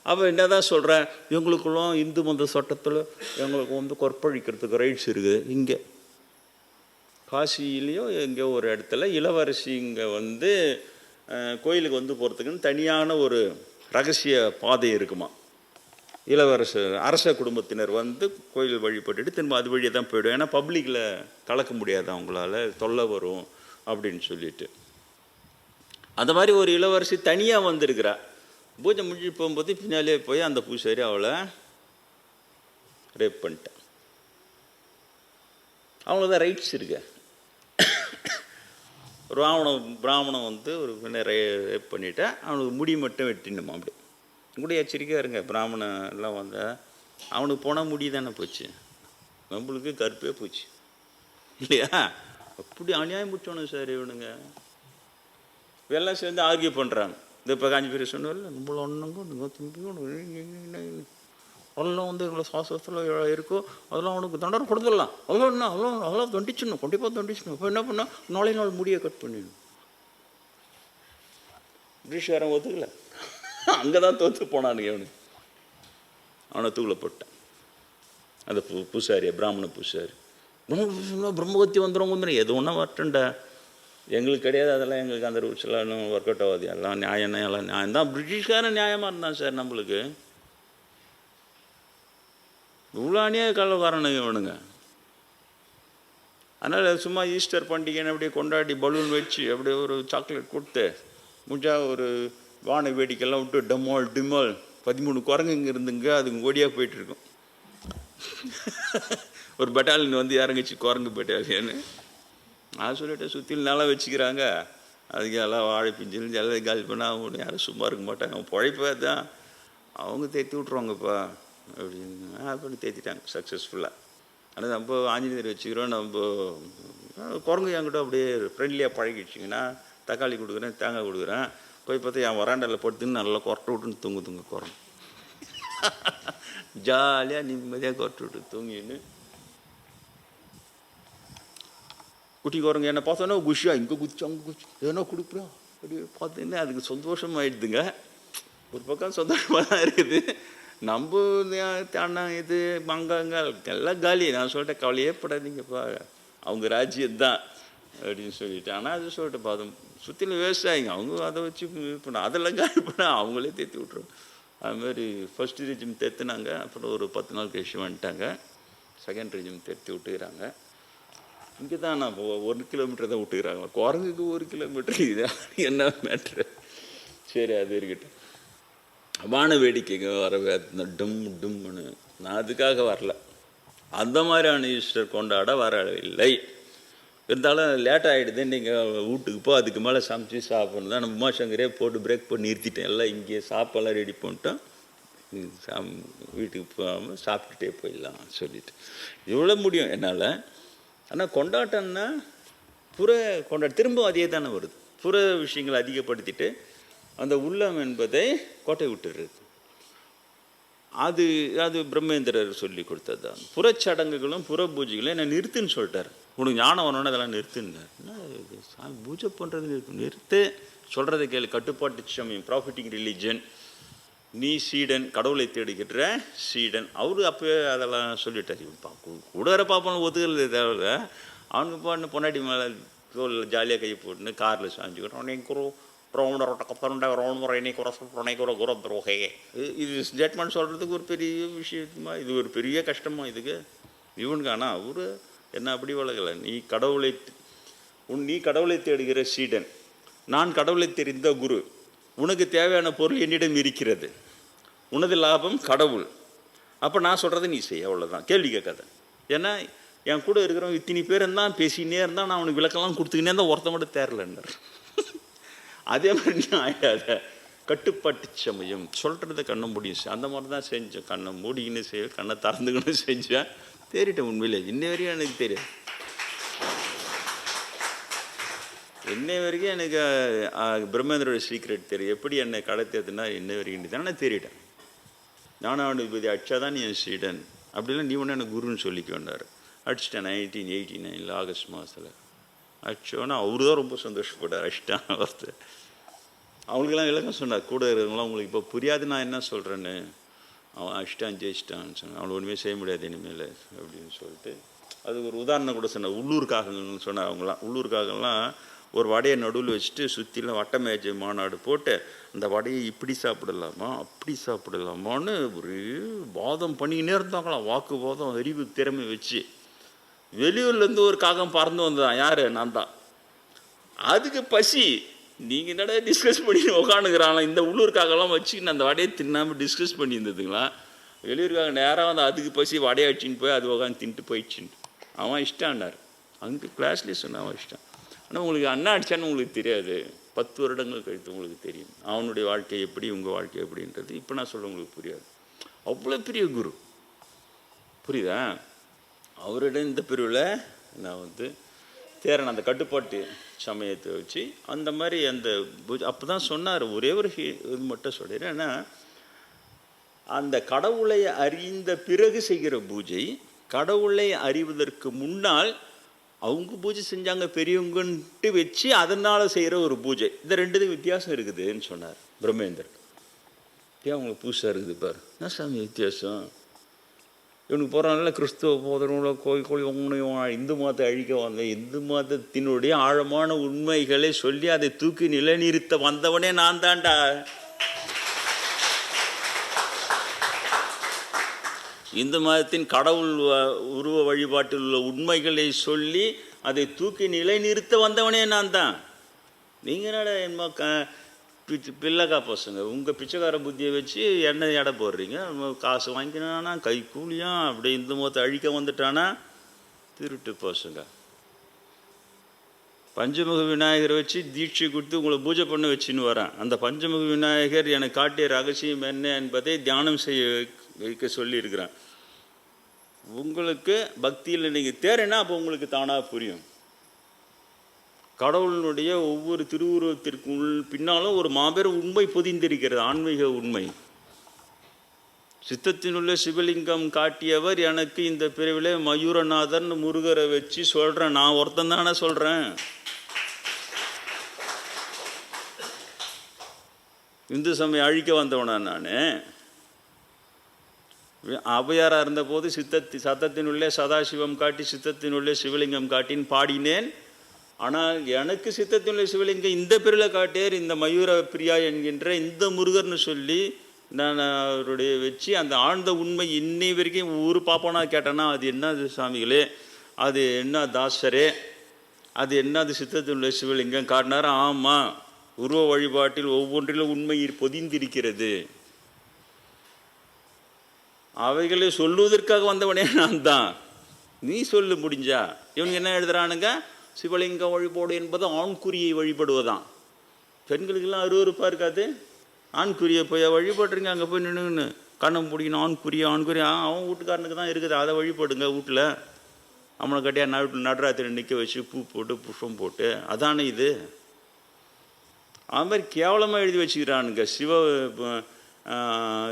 அப்போ என்ன தான் சொல்கிறேன், இவங்களுக்குள்ளும் இந்து மத சட்டத்தில் எங்களுக்கு வந்து கொற்பழிக்கிறதுக்கு ரைட்ஸ் இருக்குது. இங்கே காசிலேயோ எங்கேயோ ஒரு இடத்துல இளவரசி இங்கே வந்து கோயிலுக்கு வந்து போகிறதுக்குன்னு தனியான ஒரு ரகசிய பாதை இருக்குமா. அரச குடும்பத்தினர் வந்து கோயில் வழிபட்டுட்டு திரும்ப அது வழியாக தான் போய்டும், ஏன்னா பப்ளிக்கில் கலக்க முடியாது, அவங்களால தொல்லை வரும் அப்படின்னு சொல்லிட்டு. அந்த மாதிரி ஒரு இளவரசி தனியாக வந்திருக்கிறா. பூஜை முடிஞ்சு போகும்போது பின்னாலே போய் அந்த பூசாரி அவளை ரேப் பண்ணிட்டான். அவங்களுக்கு தான் ரைட்ஸ் இருக்கு. பிராமணன் வந்து ஒரு பெண்ணை ரேப் பண்ணிட்டா அவனுக்கு முடி மட்டும் வெட்டிடணுமா. அப்படி கூட எச்சரிக்கையாக இருங்க, பிராமணன் எல்லாம் வந்தால் அவனுக்கு போனால் முடி தானே போச்சு, நம்மளுக்கு கருப்பே போச்சு இல்லையா. அப்படி அநியாயம் பிடிச்சோணும் சார் இவனுங்க. எல்லாம் சேர்ந்து ஆர்கியூ பண்ணுறாங்க. இந்த இப்போ காஞ்சி பேர் சொன்னார்ல, நம்மள ஒன்றுங்க அதெல்லாம் வந்து எங்களை சுவாசத்தில் இருக்கோ அதெல்லாம் அவனுக்கு தண்டனை கொடுத்துடலாம், அதெல்லாம் என்ன அதெல்லாம் தண்டிச்சிடணும், கண்டிப்பாக தண்டிச்சிடணும். இப்போ என்ன பண்ணால் நாள் முடியை கட் பண்ணிடணும். பிரிட்டிஷ்காரன் ஒத்துக்கல, அங்கே தான் தோற்று போனானுங்க. அவனை தூக்கில் போட்டான் அந்த பூசாரியை, பிராமண பூசாரி. பிரம்மகத்தி வந்துடும் எது ஒன்றா வரட்டுண்டா, எங்களுக்கு கிடையாது அதெல்லாம், எங்களுக்கு அந்த ரூல்ஸ் எல்லாம் இன்னும் ஒர்க் அவுட் ஆகாது, எல்லாம் நியாயம் எல்லாம் நியாயம் தான். பிரிட்டிஷ்காரன் நியாயமாக இருந்தான் சார் நம்மளுக்கு. இவ்வளோ அநியாய கலவக்காரனுங்க இவனுங்க. அதனால் சும்மா ஈஸ்டர் பண்டிகைன்னு அப்படியே கொண்டாடி பலூன் வச்சு அப்படியே ஒரு சாக்லேட் கொடுத்து முடிஞ்சா ஒரு வான வேடிக்கைலாம் விட்டு டமால் டிமால் 13 குரங்குங்க இருந்துங்க, அதுங்க ஓடியாக போயிட்டுருக்கும். ஒரு பெட்டாலியன் வந்து இறங்கிச்சு, குரங்கு பெட்டாலியன்னு. நான் சொல்லிட்டேன், சுற்றிலும் நல்லா வச்சுக்கிறாங்க, அதுக்கு எல்லாம் வாழை பிஞ்சில் எல்லாம் காலி பண்ணால் அவங்க யாரும் சும்மா இருக்க மாட்டாங்க, அவங்க பழைப்பா தான் அவங்க தேற்றி விட்ருவாங்கப்பா அப்படின்னு. அப்படி தேற்றிட்டாங்க சக்ஸஸ்ஃபுல்லாக. ஆனால் நம்ம ஆஞ்சநேயர் வச்சுக்கிறோம், நம்ம குரங்கு என்கிட்ட அப்படியே ஃப்ரெண்ட்லியாக பழகிடுச்சிங்கன்னா தக்காளி கொடுக்குறேன், தேங்காய் கொடுக்குறேன், போய் பார்த்தா என் வராண்டாவில் படுத்துன்னு நல்லா கொரட்டை விட்டுன்னு தூங்குதுங்க குரங்கு. ஜாலியாக நிம்மதியாக கொரட்டை விட்டு தூங்கின்னு. குட்டி குரங்கு என்னை பார்த்தோன்னா குஷியாக இங்கே குதிச்சு அங்கே குதிச்சு ஏன்னா கொடுக்குறோம் அப்படி பார்த்தீங்கன்னா அதுக்கு சந்தோஷம் ஆகிடுதுங்க. ஒரு பக்கம் சந்தோஷமாக தான் இருக்குது. நம்ம தானா இது மங்காங்க எல்லாம் காலி. நான் சொல்லிட்டேன், கவலையே படாதீங்கப்பா, அவங்க ராஜ்யம் தான் அப்படின்னு சொல்லிட்டு. ஆனால் அது சொல்லிட்டு பார்த்தோம், சுற்றிலும் விவசாயிங்க அவங்க அதை வச்சு பண்ண அதெல்லாம் காலி பண்ண அவங்களே தேற்றி விட்ருவோம். அதுமாதிரி ஃபஸ்ட்டு ரெஜிம் தேத்துனாங்க, அப்புறம் ஒரு 10 நாள் கழிச்சு வந்துட்டாங்க. செகண்ட் ரெஜிம் தேர்த்தி விட்டுக்கிறாங்க. இங்கே தான் நான் 1 கிலோமீட்டர் தான் விட்டுக்கிறாங்க, குரங்குக்கு 1 கிலோமீட்டர். இது என்ன மேட்ரு? சரி அது இருக்கட்டும். வான வேடிக்கைங்க வரவே டும் டும்னு. நான் அதுக்காக வரல, அந்த மாதிரியான ஈஸ்டர் கொண்டாட வரவில்லை. இருந்தாலும் லேட் ஆகிடுது, நீங்கள் வீட்டுக்கு போ, அதுக்கு மேலே சமைச்சு சாப்பிட்ணும் தான். நம்ம உமாசங்கரே போட்டு பிரேக் பண்ணி நிறுத்திட்டேன், எல்லாம் இங்கே சாப்பாடெல்லாம் ரெடி பண்ணிட்டோம், வீட்டுக்கு போகாமல் சாப்பிட்டுட்டே போயிடலாம் சொல்லிட்டு. இவ்வளோ முடியும் என்னால். ஆனால் கொண்டாட்டம்னா திரும்ப அதே தானே வருது. புற விஷயங்களை அதிகப்படுத்திட்டு அந்த உள்ளம் என்பதை கோட்டை விட்டுறது. அது பிரம்மேந்திரர் சொல்லி கொடுத்தது தான். புறச்சடங்குகளும் புற பூஜைகளும் என்ன நிறுத்துன்னு சொல்லிட்டார். உனக்கு ஞானம் வரணும்னா அதெல்லாம் நிறுத்துன்னார். என்ன பூஜை பண்ணுறது நிறுத்து, சொல்கிறத கேளு. கட்டுப்பாட்டு சமயம், ப்ராஃபிட்டிங் ரிலீஜன், நீ சீடன், கடவுளை தேடுகின்ற சீடன். அவரு அப்போவே அதெல்லாம் சொல்லிட்டார். கூட வர பார்ப்போம் ஒத்துக்கிறது தேவையில்ல. அவனுக்கு பாட்டு பொன்னாடி மேலே தோல் ஜாலியாக கை போட்டுன்னு காரில் சாஞ்சுக்கிறோம். இது ஸ்டேட்மெண்ட் சொல்கிறதுக்கு ஒரு பெரிய விஷயமா, இது ஒரு பெரிய கஷ்டமா இதுக்கு இவனுக்கு. ஆனால் அவரு என்ன அப்படி வளர்க்கலை. நீ கடவுளை தேடுகிற சீடன், நான் கடவுளை தெரிந்த குரு, உனக்கு தேவையான பொருள் என்னிடம் இருக்கிறது, உனது லாபம் கடவுள், அப்போ நான் சொல்கிறத நீ செய்ய, அவ்வளோதான், கேள்வி கேட்காத. ஏன்னா என் கூட இருக்கிறவங்க இத்தனை பேர் இருந்தால் பேசிக்கினே இருந்தால் நான் அவனுக்கு விளக்கெல்லாம் கொடுத்துக்கினே இருந்தால் ஒருத்த மட்டும் தேரலன்னார். அதே மாதிரி நான் ஆயிடாத கட்டுப்பாட்டு சமயம் சொல்கிறத கண்ணை முடியும். அந்த மாதிரி தான் செஞ்சேன். கண்ணை மூடிக்கின்னு செய்வேன், கண்ணை திறந்துக்கின்னு செஞ்சேன். தேறிட்டேன். உண்மையிலே இன்ன வரைக்கும் எனக்கு தெரியாது. இன்னை வரைக்கும் எனக்கு பிரம்மேந்திரோட சீக்ரெட் தெரியும். எப்படி என்னை கடத்ததுன்னா இன்ன வரைக்கும் தானே தேறிட்டேன். ஞானானுபதி அடிச்சா தான் நீ என் சீடன், அப்படிலாம் நீ ஒன்று எனக்கு குருன்னு சொல்லிக்க வேண்டார். அடிச்சிட்டேன் 1989 ஆகஸ்ட் மாதத்தில். அடிச்சோன்னா அவரு தான் ரொம்ப சந்தோஷப்பட்டார். அடிச்சிட்டான் ஒருத்தர். அவங்களுக்கெல்லாம் விளக்கம் சொன்னார். கூட இருக்கிறவங்களாம் உங்களுக்கு இப்போ புரியாது நான் என்ன சொல்கிறேன்னு. அவன் அடிச்சிட்டான் ஜெயிச்சிட்டான்னு சொன்னான். அவனை ஒன்றுமே செய்ய முடியாது இனிமேல் அப்படின்னு சொல்லிட்டு அது ஒரு உதாரணம் கூட சொன்னார். உள்ளூர்காகங்கள்னு சொன்னார். அவங்களாம் உள்ளூர்காகலாம் ஒரு வடையை நடுவில் வச்சுட்டு சுற்றிலாம் வட்டமேஜை மாநாடு போட்டு அந்த வடையை இப்படி சாப்பிடலாமா அப்படி சாப்பிடலாமான்னு ஒரு வாதம் பண்ணிக்கினே இருந்தாங்களாம். வாக்கு வாதம், அறிவு திறமை வச்சு. வெளியூர்லேருந்து ஒரு காகம் பறந்து வந்ததான். யார்? நான் தான். அதுக்கு பசி. நீங்கள் என்னடா டிஸ்கஸ் பண்ணி உட்காந்துக்கிறாங்களா? இந்த உள்ளூர்காகலாம் வச்சுக்கின்னு அந்த வடையை தின்னாமல் டிஸ்கஸ் பண்ணி இருந்ததுங்களா? வெளியூர்காக நேராக வந்து அதுக்கு பசி வடையை அடிச்சின்னு போய் அது உட்காந்து தின்ட்டு போயிடுச்சுன்னு அவன் இஷ்டான்னார். அங்கே கிளாஸ்லேயே சொன்னான் அவன் இஷ்டம். ஆனால் உங்களுக்கு அண்ணா அடித்தான்னு உங்களுக்கு தெரியாது. 10 வருடங்கள் கழித்து உங்களுக்கு தெரியும் அவனுடைய வாழ்க்கை எப்படி, உங்கள் வாழ்க்கை எப்படின்றது. இப்போ நான் சொல்ல உங்களுக்கு புரியாது. அவ்வளோ பெரிய குரு, புரியுதா? அவரிடம் இந்த பிரிவில் நான் வந்து தேரன் அந்த கட்டுப்பாட்டு சமயத்தை வச்சு அந்த மாதிரி அந்த அப்போ தான் சொன்னார். ஒரே ஒரு இது மட்டும் சொல்லிடுறேன். ஏன்னா அந்த கடவுளை அறிந்த பிறகு செய்கிற பூஜை, கடவுளை அறிவதற்கு முன்னால் அவங்க பூஜை செஞ்சாங்க பெரியவங்கன்ட்டு வச்சு அதனால் செய்கிற ஒரு பூஜை. இந்த ரெண்டுத்துக்கு வித்தியாசம் இருக்குதுன்னு சொன்னார் பிரம்மேந்தர். ஏன் அவங்களுக்கு புதுசாக இருக்குது பாரு. என்ன சாமி வித்தியாசம்? இவனுக்கு போகிறாங்கல்ல கிறிஸ்துவ போதனோட கோயில் இந்து மதத்தை அழிக்க வந்த இந்து மதத்தினுடைய ஆழமான உண்மைகளை சொல்லி அதை தூக்கி நிலைநிறுத்த வந்தவனே நான் தான்டா. இந்து மதத்தின் கடவுள் உருவ வழிபாட்டில் உள்ள உண்மைகளை சொல்லி அதை தூக்கி நிலைநிறுத்த வந்தவனே நான் தான். நீங்கள் என்னடா என்ன பிள்ளைக்கா பசங்க உங்கள் பிச்சைக்கார புத்தியை வச்சு என்ன எடை போடுறீங்க? காசு வாங்கினானா கை கூலியாம் அப்படி இந்து மதத்தை அழிக்க வந்துட்டானா திருட்டு பசங்க. பஞ்சமுக விநாயகரை வச்சு தீட்சை கொடுத்து உங்களை பூஜை பண்ண வச்சுன்னு வரேன். அந்த பஞ்சமுக விநாயகர் எனக்கு காட்டிய ரகசியம் என்ன என்பதை தியானம் செய்ய வைக்க சொல்லியிருக்கிறேன். உங்களுக்கு பக்தியில் நீங்கள் தேறினா அப்போ உங்களுக்கு தானாக புரியும். கடவுளினுடைய ஒவ்வொரு திருவுருவத்திற்கு பின்னாலும் ஒரு மாபெரும் உண்மை பொதிந்திருக்கிறது, ஆன்மீக உண்மை. சித்தத்தினுள்ள சிவலிங்கம் காட்டியவர் எனக்கு இந்த பிரிவில் மயூரநாதன் முருகரை வச்சு சொல்கிறேன். நான் ஒருத்தன் தானே சொல்கிறேன். இந்து சமயம் அழிக்க வந்தவனா நான்? அவையாராக இருந்தபோது சத்தத்தினுள்ளே சதாசிவம் காட்டி சித்தத்தினுள்ளே சிவலிங்கம் காட்டின்னு பாடினேன். ஆனால் எனக்கு சித்தத்தினுள்ள சிவலிங்கம் இந்த பிரிவில் காட்டியார் இந்த மயூர பிரியா என்கின்ற இந்த முருகர்னு சொல்லி நான் அவருடைய வச்சு அந்த ஆழ்ந்த உண்மை இன்னை வரைக்கும் ஒரு பாப்பானா கேட்டேன்னா அது என்னது சாமிகளே, அது என்ன தாசரே, அது என்னது சித்தத்தினுள்ள சிவலிங்கம் காட்டினார். ஆமாம், உருவ வழிபாட்டில் ஒவ்வொன்றிலும் உண்மை பொதிந்திருக்கிறது. அவைகளை சொல்லுவதற்காக வந்தவனே நான் தான். நீ சொல்ல முடிஞ்சா? இவனுக்கு என்ன எழுதுறானுங்க? சிவலிங்க வழிபாடு என்பது ஆண்குறியை வழிபடுவதான். பெண்களுக்கெல்லாம் அருவருப்பாக இருக்காது. ஆண்குறியை போய் வழிபடுறீங்க, அங்கே போய் நின்றுன்னு கண்ணம் பிடிக்கணும். ஆண்குறியை அவன் வீட்டுக்காரனுக்கு தான் இருக்குது, அதை வழிபடுங்க. வீட்டில் அவனை கட்டியா நடராத்திரி நிற்க வச்சு பூ போட்டு புஷ்பம் போட்டு அதானே இது. அது மாதிரி கேவலமாக எழுதி வச்சுக்கிறானுங்க.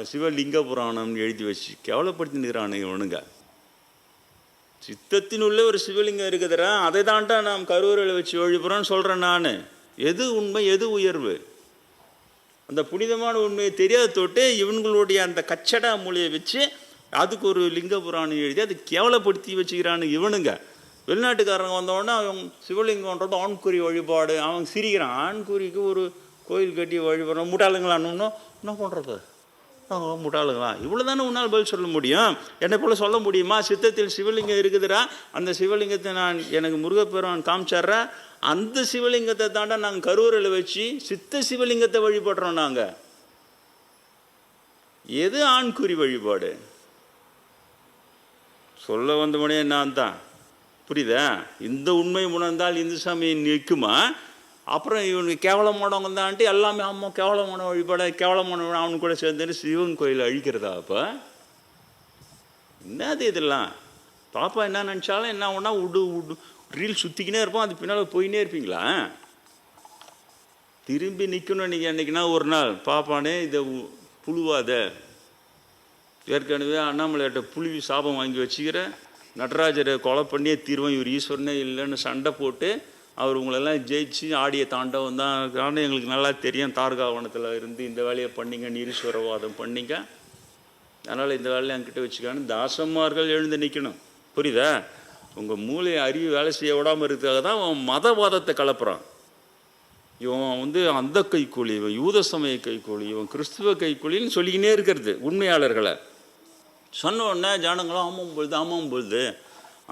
சிவலிங்க புராணம்னு எழுதி வச்சு கேவலப்படுத்தினுக்கிறானுங்க இவனுங்க. சித்தத்தினுள்ள ஒரு சிவலிங்கம் இருக்குதுரா, அதை தான்டா நாம் கருவறையில் வச்சு வழிபுறோன்னு சொல்கிறேன் நான். எது உண்மை, எது உயர்வு? அந்த புனிதமான உண்மையை தெரியாத தொட்டு இவங்களுடைய அந்த கச்சடா மூலையை வச்சு அதுக்கு ஒரு லிங்க புராணம் எழுதி அது கேவலப்படுத்தி வச்சுக்கிறானு இவனுங்க. வெளிநாட்டுக்காரங்க வந்தோடனே அவன் சிவலிங்கன்றது ஆண்குறி வழிபாடு, அவன் சிரிக்கிறான். ஆண்குறிக்கு ஒரு கோயில் கட்டி வழிபடுறோம். முட்டாளுங்களான்னு என்ன பண்ணுறது? முட்டாளுங்களா? இவ்வளோ தானே உன்னால் பதில் சொல்ல முடியும். என்னை போல் சொல்ல முடியுமா? சித்தத்தில் சிவலிங்கம் இருக்குதுடா, அந்த சிவலிங்கத்தை நான் எனக்கு முருகப்பெருமான் காமிச்சார்றா, அந்த சிவலிங்கத்தை தாண்டா நாங்கள் கருவறையில் வச்சு சித்த சிவலிங்கத்தை வழிபடுறோம். நாங்கள் எது ஆண்குறி வழிபாடு? சொல்ல வந்தவனே நான் தான். புரியுதா? இந்த உண்மை உணர்ந்தால் இந்து சாமியை நிற்குமா? அப்புறம் இவனுக்கு கேவலமானவங்க தான்ட்டு எல்லாமே ஆமாம் கேவலமான வழிபாட கேவலமான அவனு கூட சேர்ந்துட்டு சிவன் கோயில் அழிக்கிறதா? அப்போ என்னது இதெல்லாம்? பாப்பா என்ன நினச்சாலும் என்ன ஒன்றா ரீல் சுற்றிக்கினே இருப்போம், அது பின்னால் போயினே இருப்பீங்களா? திரும்பி நிற்கணும். நீங்கள் அன்றைக்கினா ஒரு நாள் பாப்பானே இதை புழுவாத, ஏற்கனவே அண்ணாமலையாட்ட புழுவி சாபம் வாங்கி வச்சுக்கிற, நடராஜரை கொலை பண்ணியே தீர்வோம், இவர் ஈஸ்வரனே இல்லைன்னு சண்டை போட்டு அவர் உங்களெல்லாம் ஜெயிச்சு ஆடிய தாண்டவம் தான். காரணம் எங்களுக்கு நல்லா தெரியும், தார்காவனத்தில் இருந்து இந்த வேலையை பண்ணிங்க, நீரீஸ்வரவாதம் பண்ணிங்க, அதனால் இந்த வேலையை என்கிட்ட வச்சுக்கான்னு தாசன்மார்கள் எழுந்து நிற்கணும். புரியுதா? உங்கள் மூளை அறிவு வேலை செய்ய விடாமல் இருக்கிறதுக்காக தான் அவன் மதவாதத்தை கலப்புறான். இவன் அந்த கைக்கூலி, இவன் யூத சமய கைக்கூலி, இவன் கிறிஸ்துவ கைக்கூலின்னு சொல்லிக்கினே இருக்கிறது உண்மையாளர்களை. சொன்ன உடனே ஜனங்களும் ஆமாம் பொழுது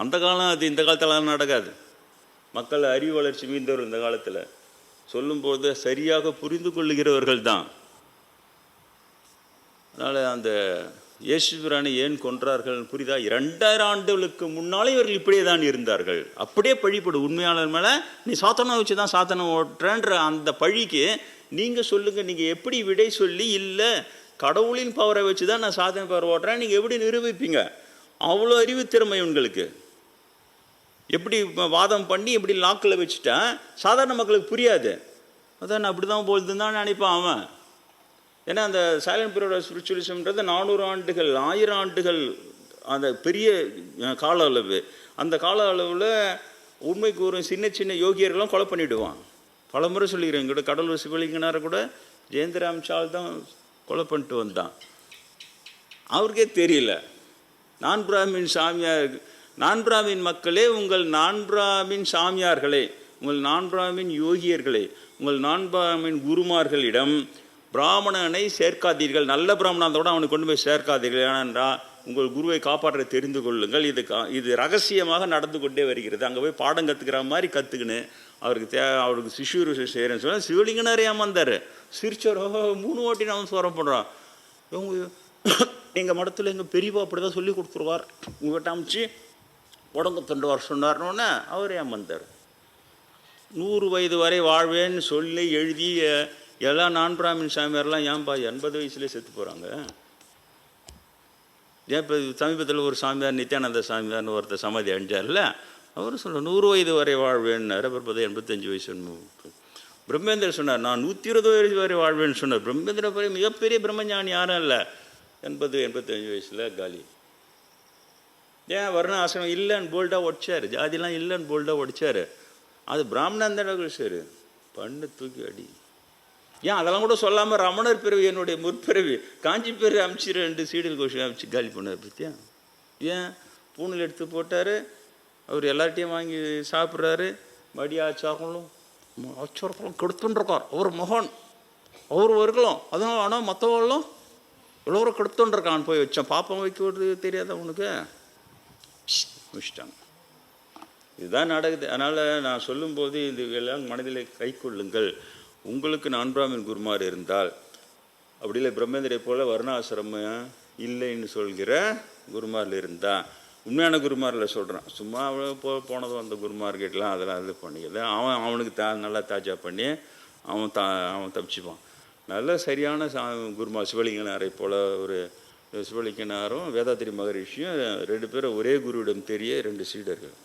அந்த காலம் அது இந்த காலத்தில் நடக்காது. மக்கள் அறிவு வளர்ச்சி மீந்தவர் இந்த காலத்தில் சொல்லும்போது சரியாக புரிந்து கொள்ளுகிறவர்கள் தான். அதனால் அந்த இயேசுபிரானை ஏன் கொன்றார்கள் புரியுதா? 2000 ஆண்டுகளுக்கு முன்னாலே இவர்கள் இப்படியே தான் இருந்தார்கள். அப்படியே பழிப்படு உண்மையாளர் மேலே, நீ சாத்தனை வச்சு தான் சாத்தனை ஓட்டுறன்ற அந்த பழிக்கு நீங்கள் சொல்லுங்கள். நீங்கள் எப்படி விடை சொல்லி இல்லை கடவுளின் பவரை வச்சு தான் நான் சாதனை பவர் ஓட்டுறேன் நீங்கள் எப்படி நிரூபிப்பீங்க? அவ்வளோ அறிவு திறமை உங்களுக்கு. எப்படி வாதம் பண்ணி எப்படி லாக்கில் வச்சுட்டா சாதாரண மக்களுக்கு புரியாது. அதான் அப்படி தான் போகுதுன்னு தான் நினைப்பான் அவன். ஏன்னா அந்த சைலண்ட் பீரியட் ஆஃப் ஸ்பிரிச்சுவலிசம்ன்றது 400 ஆண்டுகள் 1000 ஆண்டுகள் அந்த பெரிய கால அளவு. அந்த கால அளவில் உண்மை கூறும் சின்ன சின்ன யோகியர்களும் கொலை பண்ணிவிடுவான். பல முறை சொல்லிக்கிறேன், எங்கூட கடலூர் சிவலிங்கனாரை கூட ஜெயந்திராம் சால் தான் கொலை பண்ணிட்டு வந்தான். அவருக்கே தெரியல. நான் பிராமின் சாமியார், நான் பிராமின் மக்களே, உங்கள் நான் பிராமின் சாமியார்களே, உங்கள் நான் பிராமின் யோகியர்களே, உங்கள் நான் பிராமின் குருமார்களிடம் பிராமணனை சேர்க்காதீர்கள். நல்ல பிராமணத்தோடு அவனுக்கு கொண்டு போய் சேர்க்காதீர்கள். ஏனென்றால் உங்கள் குருவை காப்பாற்ற தெரிந்து கொள்ளுங்கள். இது ரகசியமாக நடந்து கொண்டே வருகிறது. அங்கே போய் பாடம் கற்றுக்கிற மாதிரி கற்றுக்கின்னு அவருக்கு சிஷூர் செய்கிறேன்னு சொன்னால் சிவலிங்கனாரே ஏமாந்தார். சிரிச்சோர் 3 வாட்டி நான் சோரம் பண்ணுறான். எங்கள் மடத்தில் எங்கள் பெரியப்பா அப்படி தான் சொல்லி கொடுத்துருவார், உங்கள்கிட்ட அமைச்சு உடம்பு தொண்டுவார் சொன்னார்னோன்னே அவர் ஏமாந்தார். 100 வயது வரை வாழ்வேன்னு சொல்லி எழுதி எல்லாம் நான் பிராமின் சாமியாரெலாம் ஏன்பா 80 வயசுலேயே செத்து போகிறாங்க? ஏன் இப்போ சமீபத்தில் ஒரு சாமியார் நித்யானந்த சாமியார்னு ஒருத்தர் சமாதி அடைஞ்சார்ல, அவர் சொல்ல 100 வயது வரை வாழ்வேன்னார். அப்புறம் 85 வயசு. பிரம்மேந்திர சொன்னார் நான் 120 வயசு வரை வாழ்வேன்னு சொன்னார். பிரம்மேந்திர பெரிய மிகப்பெரிய பிரம்மஞானி யாரும் இல்லை. 85 வயசில் காலி. ஏன் வர்ண ஆசிரமம் இல்லைன்னு போல்டாக உடைச்சார், ஜாதிலாம் இல்லைன்னு போல்டாக உடைச்சார். அது பிராமணந்தட சரி பண்ணு தூக்கி அடி. ஏன் அதெல்லாம் கூட சொல்லாமல் ரமணர் பிறவி என்னுடைய முற்பிறவி காஞ்சி பிறவி அமைச்சு 2 சீடல் கோஷம் அமைச்சு காலி பண்ணார். பற்றியா? ஏன் பூணில் எடுத்து போட்டார், அவர் எல்லார்ட்டையும் வாங்கி சாப்பிட்றாரு. மடி ஆச்சாரங்களும் கெடுத்துருக்கார். அவர் மகான், அவர் இருக்கலாம். அதனால் ஆனால் மற்றவர்களும் எல்லோரும் கெடுத்துருக்கான். போய் வச்சான். பாப்பம் வைக்கிறது தெரியாத அவனுக்கு வச்சிட்டாங்க. இதுதான் நடக்குது. அதனால் நான் சொல்லும்போது இது எல்லாம் மனதில் கை கொள்ளுங்கள். உங்களுக்கு நான் பிராமின் குருமார் இருந்தால், அப்படி இல்லை பிரம்மேந்திரை போல் வர்ணாசிரமம் இல்லைன்னு சொல்கிற குருமாரில் இருந்தால், உண்மையான குருமாரில் சொல்கிறான். சும்மா அவன் போனது அந்த குருமார்கிட்டலாம் அதெல்லாம் இது பண்ணிக்கல. அவனுக்கு நல்லா தாஜா பண்ணி அவன் தப்பிச்சுப்பான். நல்ல சரியான குருமார் சிவலிங்கனாரை போல் ஒரு சிவலிங்கனாரும் வேதாத்திரி மகரிஷியும் 2 பேரும் ஒரே குருவிடம் தெரிய 2 சீடர்கள்.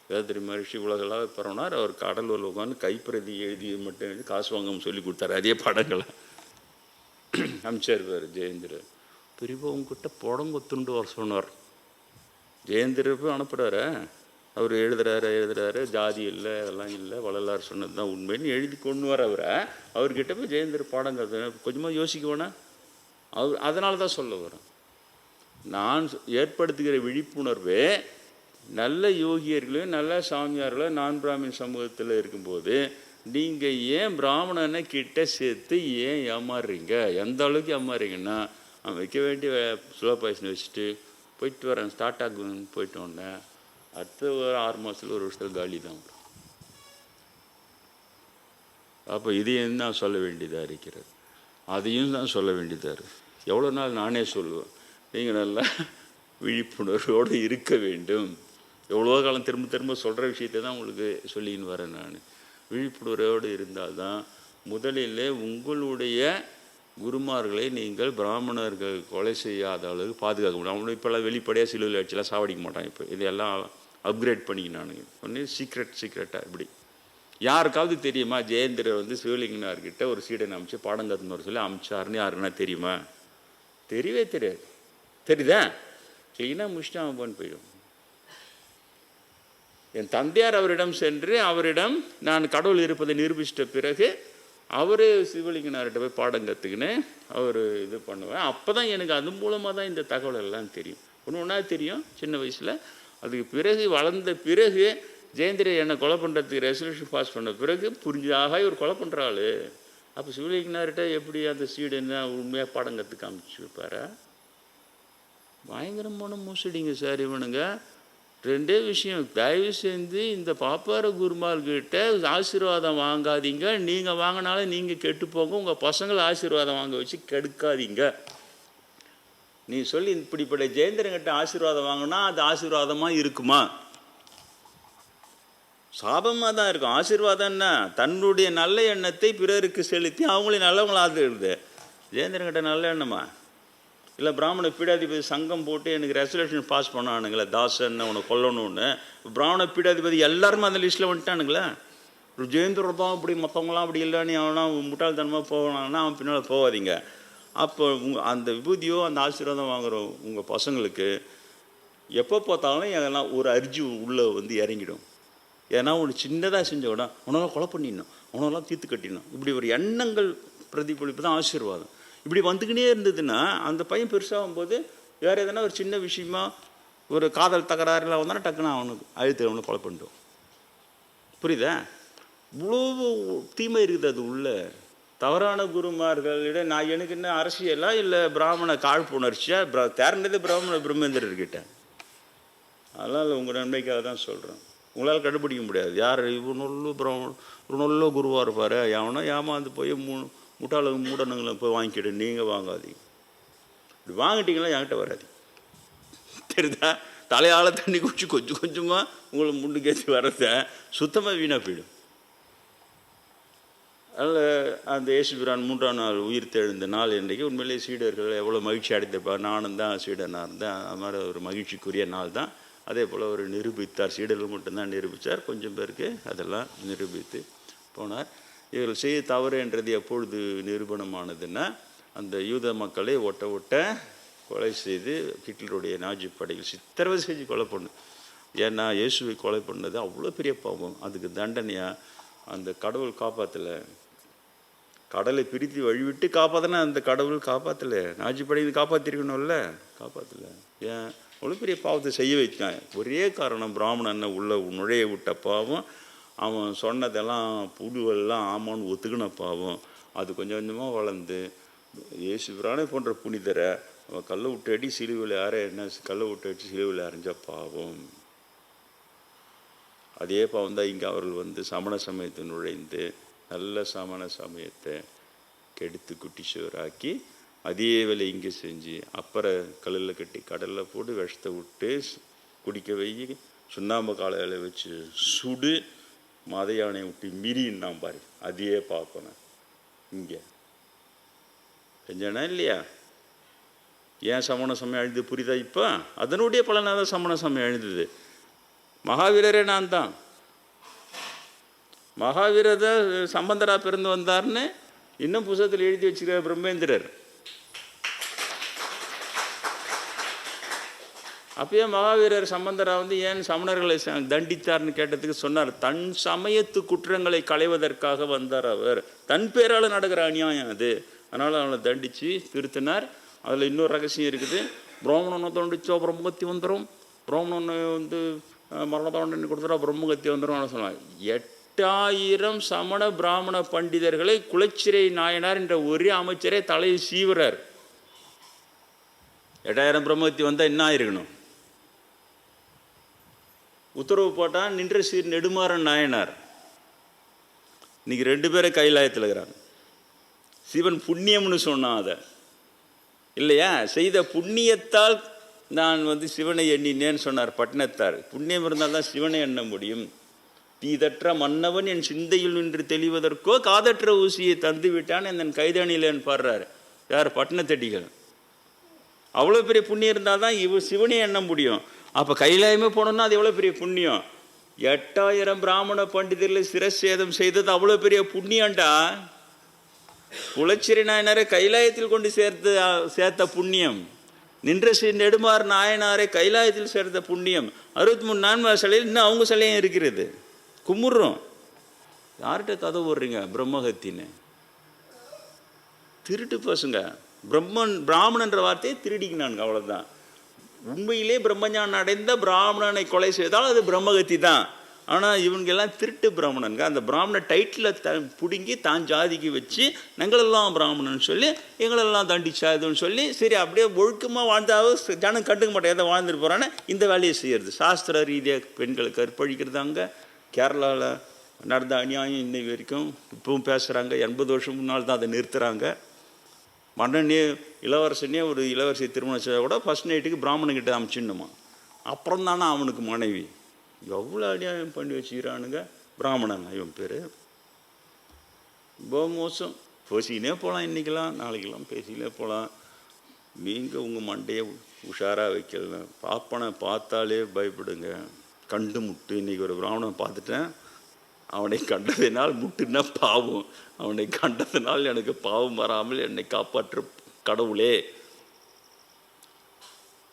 வேதாத்திரி மகரிஷி உலகளாக பரவினார். அவர் கடலூரில் உட்காந்து கைப்பிரதி எழுதி மட்டும் எழுதி காசு வாங்காமல் சொல்லி கொடுத்தாரு. அதே படங்களை அமைச்சிருப்பார் ஜெயேந்திரர். பெரியப்பா உங்ககிட்ட புடங்கொத்துண்டு வர சொன்னார். ஜெயேந்திரப்போ அனுப்புகிறாரு. அவர் எழுதுறாரு ஜாதி இல்லை அதெல்லாம் இல்லை, வள்ளலார் சொன்னது தான் உண்மைன்னு எழுதி கொண்டு வர அவர்கிட்ட போய் ஜெயேந்திர பாடம் கற்று கொஞ்சமாக யோசிக்க வேணா? அவர் அதனால தான் சொல்ல வரேன். நான் ஏற்படுத்துகிற விழிப்புணர்வே நல்ல யோகியர்களும் நல்ல சாமியார்களும் நான் பிராமின் சமூகத்தில் இருக்கும்போது நீங்கள் ஏன் பிராமணனை கிட்ட சேர்த்து ஏன் ஏமாறுறீங்க? எந்த அளவுக்கு ஏமாறுறீங்கன்னா, அவன் வைக்க வேண்டிய ஸ்லோ பாய்சன் வச்சுட்டு போயிட்டு வரேன், ஸ்டார்ட் ஆகுன்னு போயிட்டு வந்தேன். அடுத்த ஒரு 6 மாதத்தில் 1 வருஷத்தில் காலி தான். அப்போ இதையும் தான் சொல்ல வேண்டியதாக இருக்கிறது, அதையும் தான் சொல்ல வேண்டியதாக இருக்குது. எவ்வளோ நாள் நானே சொல்லுவேன், நீங்கள் நல்லா விழிப்புணர்வோடு இருக்க வேண்டும். எவ்வளோ காலம் திரும்ப திரும்ப சொல்கிற விஷயத்தை தான் உங்களுக்கு சொல்லின்னு வரேன் நான். விழிப்புணர்வோடு இருந்தால்தான் முதலில் உங்களுடைய குருமார்களை நீங்கள் பிராமணர்கள் கொலை செய்யாத அளவுக்கு பாதுகாக்க முடியும். அவங்களும் இப்போல்லாம் வெளிப்படையாக சிலுவையில் அடிச்சுலாம் சாவடிக்க மாட்டான். இப்போ இதெல்லாம் அப்கிரேட் பண்ணிக்கினானுங்க. ஒன்று சீக்ரெட்டாக இப்படி. யாருக்காவது தெரியுமா ஜெயேந்திரர் வந்து சிவலிங்கனார்கிட்ட ஒரு சீடனை அமைச்சு பாடம் கற்றுன்னு சொல்லி அமிச்சாருன்னு யாருன்னா தெரியுமா? தெரியவே தெரியாது. தெரியுதா? க்ளீனாக முடிச்சுட்டு அவன் போயிடும். என் தந்தையார் அவரிடம் சென்று அவரிடம் நான் கடவுள் இருப்பதை நிரூபிச்சிட்ட பிறகு அவர் சிவலிங்கனார்கிட்ட போய் பாடம் கற்றுக்கின்னு அவர் இது பண்ணுவேன். அப்போ தான் எனக்கு அது மூலமாக தான் இந்த தகவல் எல்லாம் தெரியும். ஒன்று ஒன்றா தெரியும் சின்ன வயசில். அதுக்கு பிறகு வளர்ந்த பிறகு ஜெயந்திரன் என்னை கொலை பண்ணுறதுக்கு ரெசல்யூஷன் பாஸ் பண்ண பிறகு புரிஞ்சாக இவர் கொலை பண்ணுற ஆள். அப்போ சிவலிங்கனார்கிட்ட எப்படி அந்த சீடு என்ன உண்மையாக பாடம் கற்றுக்க அமைச்சு வைப்பாரா? பயங்கரமான மோசடிங்க சார் இவனுங்க. ரெண்டே விஷயம், தயவு செஞ்சு இந்த பாப்பார குருமார்கிட்ட ஆசீர்வாதம் வாங்காதீங்க. நீங்கள் வாங்கினாலும் நீங்கள் கெட்டு போங்க. உங்கள் பசங்களை ஆசீர்வாதம் வாங்க வச்சு கெடுக்காதீங்க. நீ சொல்லி இப்படிப்பட்ட ஜெயந்திரங்கிட்ட ஆசீர்வாதம் வாங்கினா அது ஆசீர்வாதமாக இருக்குமா? சாபமாக தான் இருக்கும். ஆசீர்வாதம்னா தன்னுடைய நல்ல எண்ணத்தை பிறருக்கு செலுத்தி அவங்களையும் நல்லவங்களாக இருக்குது. ஜெயந்திரங்கிட்ட நல்ல எண்ணமா? இல்லை பிராமண பீடாதிபதி சங்கம் போட்டு எனக்கு ரெசல்யூஷன் பாஸ் பண்ணானுங்களே, தாசன் அவனை கொல்லணும்னு. பிராமண பீடாதிபதி எல்லாருமே அந்த லிஸ்ட்டில் வந்துட்டானுங்களே. ஜெயந்திரம் தான் அப்படி, மற்றவங்களாம் அப்படி இல்லைன்னு அவனா முட்டாள்தனமாக போவானா அவன் பின்னால் போகாதீங்க. அப்போ அந்த விபூதியோ அந்த ஆசீர்வாதம் வாங்குகிற உங்கள் பசங்களுக்கு எப்போ பார்த்தாலும் எல்லாம் ஒரு அரிஜி உள்ளே வந்து இறங்கிடும். ஏன்னா ஒன்று சின்னதாக செஞ்ச கூட அவனெல்லாம் கொலை பண்ணிடணும், அவனெல்லாம் தீர்த்து கட்டிடணும், இப்படி ஒரு எண்ணங்கள் பிரதிபலிப்பு தான் ஆசீர்வாதம். இப்படி வந்துக்கினே இருந்ததுன்னா அந்த பையன் பெருசாகும்போது வேறு எதனா ஒரு சின்ன விஷயமா ஒரு காதல் தகராறுலாம் வந்தால் டக்குன்னு அவனுக்கு அழுத்து அவனை கொலை பண்ணிட்டோம். புரியுதா? இவ்வளோ தீமை இருக்குது அது உள்ள. தவறான குருமார்களிடம் நான் எனக்கு என்ன அரசியலா இல்லை பிராமண காழ்ப்புணர்ச்சியாக தேர்ந்தது பிராமண பிரம்மேந்திரர்கிட்ட. அதனால் உங்கள் நன்மைக்காக தான் சொல்கிறேன். உங்களால் கண்டுபிடிக்க முடியாது யார் இவனொல்லு பிராமணன் ஒரு நல்ல குருவாக இருப்பார். எவனோ ஏமாந்து போய் மூடனுங்களை போய் வாங்கிக்கிடு. நீங்கள் வாங்காதீங்க. இப்படி வாங்கிட்டீங்களா என்கிட்ட வராது. தெரியுதா? தலையால் தண்ணி குடிச்சு கொஞ்சம் கொஞ்சமாக உங்களை முண்டு கேட்டு வரத சுத்தமாக வீணாக போயிடும். அதில் அந்த இயேசுபிரான் 3ஆம் நாள் உயிர் தெழுந்த நாள் இன்றைக்கு உண்மையிலேயே சீடர்கள் எவ்வளோ மகிழ்ச்சி அடைந்திருப்பார். நானும் தான் சீடனாக இருந்தேன். அது மாதிரி ஒரு மகிழ்ச்சிக்குரிய நாள் தான். அதே போல் அவர் நிரூபித்தார். சீடர்கள் மட்டும்தான் நிரூபித்தார், கொஞ்சம் பேருக்கு அதெல்லாம் நிரூபித்து போனார். இவர்கள் செய்ய தவறு என்றது எப்பொழுது நிரூபணமானதுன்னா அந்த யூத மக்களை ஒட்ட கொலை செய்து ஹிட்லருடைய நாஜி படைகள் சித்திரவதை செஞ்சு கொலை பண்ணு. ஏன்னா இயேசுவை கொலை பண்ணது அவ்வளோ பெரிய பாவம். அதுக்கு தண்டனையாக அந்த கடவுள் காப்பாற்றலை. கடலை பிரித்து வழிவிட்டு காப்பாற்றினா அந்த கடவுள் காப்பாற்றலை. நாஜி படைகள் காப்பாற்றிருக்கணும்ல, காப்பாற்றலை. ஏன்? அவ்வளோ பெரிய பாவத்தை செய்ய வைத்தான். ஒரே காரணம், பிராமணனை உள்ள நுழைய விட்ட பாவம். அவன் சொன்னதெல்லாம் புடுவெல்லாம் ஆமான்னு ஒத்துக்கின பாவம். அது கொஞ்சம் கொஞ்சமாக வளர்ந்து இயேசுபிரானை போன்ற புனிதரை அவன் கல்லை விட்டு அடி சிலுவையில் என்ன கல்லை விட்டு அடி சிலுவையில் அரைஞ்ச பாவம். அதே பாவம் தான் இங்கே அவர்கள் வந்து சமண சமயத்தை நுழைந்து நல்ல சமண சமயத்தை கெடுத்து குட்டி சுவராக்கி அதே வேலை இங்கே செஞ்சு அப்புறம் கல்லில் கட்டி கடலில் போட்டு விஷத்தை விட்டு குடிக்க வை, சுண்ணாம்பு காலையில் வச்சு சுடு, மத யானையை விட்டு மீறின்னா பாரு. அதே பார்க்கணும் இங்கே செஞ்சானா இல்லையா? ஏன் சமண சமயம் அழிந்து புரியுதா? இப்போ அதனுடைய பலனாக தான் சமண சமயம் அழிந்தது. மகாவீரரே நான் தான். மகாவீரர் தான் சம்பந்தராக பிறந்து வந்தார்னு இன்னும் புத்தகத்தில் எழுதி வச்சுக்கிற பிரம்மேந்திரர். அப்பயே மகாவீரர் சம்பந்தராக வந்து ஏன் சமணர்களை தண்டித்தார்னு கேட்டதுக்கு சொன்னார், தன் சமயத்து குற்றங்களை களைவதற்காக வந்தார் அவர். தன் பேரால் நடக்கிற அநியாயம் அது, அதனால் அவனை தண்டித்து திருத்தினார். அதில் இன்னொரு ரகசியம் இருக்குது. பிராமணனை தண்டிச்சா பிரம்மகத்தி வந்துடும், பிராமணனை வந்து மரண தண்டனை கொடுத்துட்டா பிரம்மகத்தி வந்துடும் சொன்னாங்க. 8000 சமண பிராமண பண்டிதர்களை குலச்சிறை நாயனார் என்ற ஒரே அமைச்சரே தலையை சீவுறார். 8000 பிரம்மகத்தி வந்தால் என்ன ஆயிருக்கணும்? உத்தரவு போட்டால் நின்ற சீர் நெடுமாறன் நாயனார். இன்னைக்கு 2 பேரை கைலாயத்தில் இருக்கிறாங்க. சிவன் புண்ணியம்னு சொன்னான் அதை இல்லையா? செய்த புண்ணியத்தால் நான் சிவனை எண்ணினேன்னு சொன்னார் பட்டினத்தார். புண்ணியம் இருந்தால் தான் சிவனை எண்ண முடியும். தீதற்ற மன்னவன் என் சிந்தையில் நின்று தெளிவதற்கோ காதற்ற ஊசியை தந்து விட்டான் என் கைதணிலேன்னு பாடுறாரு. யார்? பட்டினத்தடிகள். அவ்வளோ பெரிய புண்ணியம் இருந்தால் தான் சிவனே எண்ண முடியும். அப்போ கைலாயமே போனோம்னா அது எவ்வளோ பெரிய புண்ணியம். 8000 பிராமண பண்டிதர்களை சிரச்சேதம் செய்தது அவ்வளோ பெரிய புண்ணியண்டா. குலச்சிறை நாயனாரை கைலாயத்தில் கொண்டு சேர்த்த புண்ணியம். நின்ற நெடுமாறு நாயனாரை கைலாயத்தில் சேர்த்த புண்ணியம். 63 நான்மார் சிலையில் இன்னும் அவங்க சிலையும் இருக்கிறது. கும்பிட்றோம். யார்கிட்ட கதை ஓடுறீங்க? பிரம்மஹத்தின்னு திருட்டு பசங்க. பிராமணன்ற வார்த்தையை திருடிக்கினானுங்க, அவ்வளோதான். உண்மையிலே பிரம்மஞானம் அடைந்த பிராமணனை கொலை செய்தால் அது பிரம்மகத்தி தான். ஆனால் இவங்கெல்லாம் திருட்டு பிராமணனுங்க. அந்த பிராமண டைட்டில் பிடுங்கி தான் ஜாதிக்கு வச்சு நாங்களெல்லாம் பிராமணன் சொல்லி எங்களெல்லாம் தண்டிச்சா இதுன்னு சொல்லி சரி அப்படியே ஒழுக்கமாக வாழ்ந்தாவது ஜனம் கண்டுக்க மாட்டேன். எதை வாழ்ந்துட்டு போகிறான்னு இந்த வேலையை செய்கிறது. சாஸ்திர ரீதியாக பெண்களுக்கு கற்பழிக்கிறது அங்கே கேரளாவில் நடந்த அநியாயம் இன்னை வரைக்கும் இப்பவும் பேசுகிறாங்க. 80 வருஷம் முன்னால் தான் அதை நிறுத்துகிறாங்க. மன்னனே இளவரசனே ஒரு இளவரசி திருமணம் செய்ய கூட ஃபஸ்ட் நைட்டுக்கு பிராமணங்கிட்ட அமைச்சிடணுமா. அப்புறம் தானே அவனுக்கு மனைவி. எவ்வளோ அநியாயம் பண்ணி வச்சுக்கிறானுங்க. பிராமணன் இவன் பேர். ரொம்ப மோசம். பேசிக்கினே போகலாம், இன்றைக்கெல்லாம் நாளைக்கெல்லாம் பேசிக்கினே போகலாம். நீங்கள் உங்கள் மண்டையை உஷாராக வைக்கல. பாப்பனை பார்த்தாலே பயப்படுங்க. கண்டு முட்டு. இன்றைக்கி ஒரு பிராமணன் பார்த்துட்டேன். அவனை கண்டதினால் முட்டுன்னா பாவம். அவனை கண்டதினால் எனக்கு பாவம் வராமல் என்னை காப்பாற்று கடவுளே.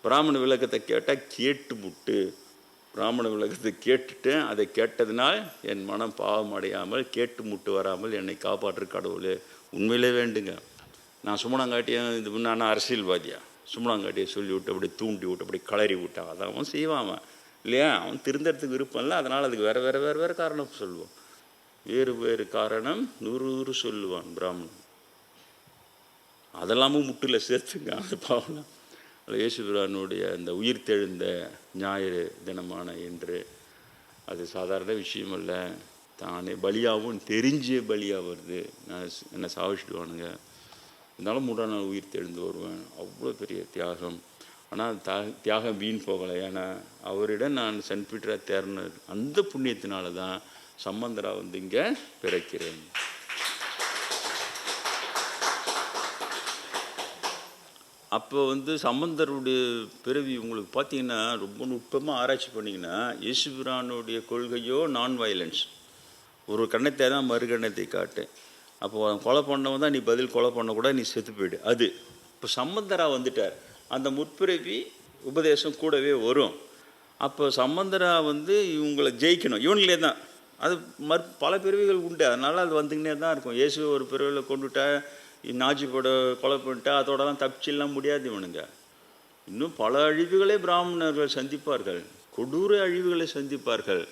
பிராமண விளக்கத்தை கேட்டால் கேட்டு முட்டு. பிராமண விளக்கத்தை கேட்டுட்டு அதை கேட்டதினால் என் மனம் பாவம் அடையாமல் கேட்டு முட்டு வராமல் என்னை காப்பாற்று கடவுளே. உண்மையிலே வேண்டுங்க. நான் சுமணங்காட்டியும் இது நான் அரசியல்வாதியா சுமணங்காட்டியை சொல்லி விட்டு அப்படி தூண்டி விட்டு அப்படி கலறி விட்டான். அதை அவன் செய்வான் இல்லையா? அவன் திருந்தறதுக்கு விருப்பம் இல்லை. அதனால் அதுக்கு வேறு காரணம் சொல்லுவோம். வேறு காரணம் 100 சொல்லுவான் பிராமணன். அதெல்லாமும் முட்டில் சேர்த்துங்க அந்த பாவனை. இயேசுபிரானுடைய அந்த உயிர் தெழுந்த ஞாயிறு தினமான என்று அது சாதாரண விஷயம் இல்லை. தானே பலியாகவும் தெரிஞ்சே பலியாக வருது. நான் என்னை சாவிச்சிடுவானுங்க, இருந்தாலும் 3ஆம் நாள் உயிர் தெழுந்து வருவேன். அவ்வளோ பெரிய தியாகம். ஆனால் தியாகம் வீண் போகலை. ஏன்னா அவரிடம் நான் சென்ட் பீட்டரா தேர்ன அந்த புண்ணியத்தினால தான் சம்பந்தரா இங்கே பிறக்கிறேன். அப்போ சம்பந்தருடைய பிறவி உங்களுக்கு பார்த்தீங்கன்னா ரொம்ப நுட்பமாக ஆராய்ச்சி பண்ணிங்கன்னா இயேசுபிரானுடைய கொள்கையோ நான் வயலன்ஸ். ஒரு கண்ணத்தை தான் மறு கண்ணத்தை காட்டு. அப்போ கொலை பண்ணவன் தான் நீ பதில் கொலை பண்ணக்கூட நீ செத்து போயிடு. அது இப்போ சம்பந்தரா வந்துட்டார். அந்த முற்பிறவி உபதேசம் கூடவே வரும். அப்போ சம்பந்தரா இவங்களை ஜெயிக்கணும். இவங்களே தான் அது பல பிறவிகள் உண்டு. அதனால் அது வந்துக்கினே தான் இருக்கும். இயேசு ஒரு பிறவியில் கொண்டுட்டா நாஜிப்போட கொலை பண்ணிட்டா அதோடலாம் தப்பிச்சிடலாம் முடியாது. இவனுங்க இன்னும் பல அழிவுகளை பிராமணர்கள் சந்திப்பார்கள். கொடூர அழிவுகளை சந்திப்பார்கள்.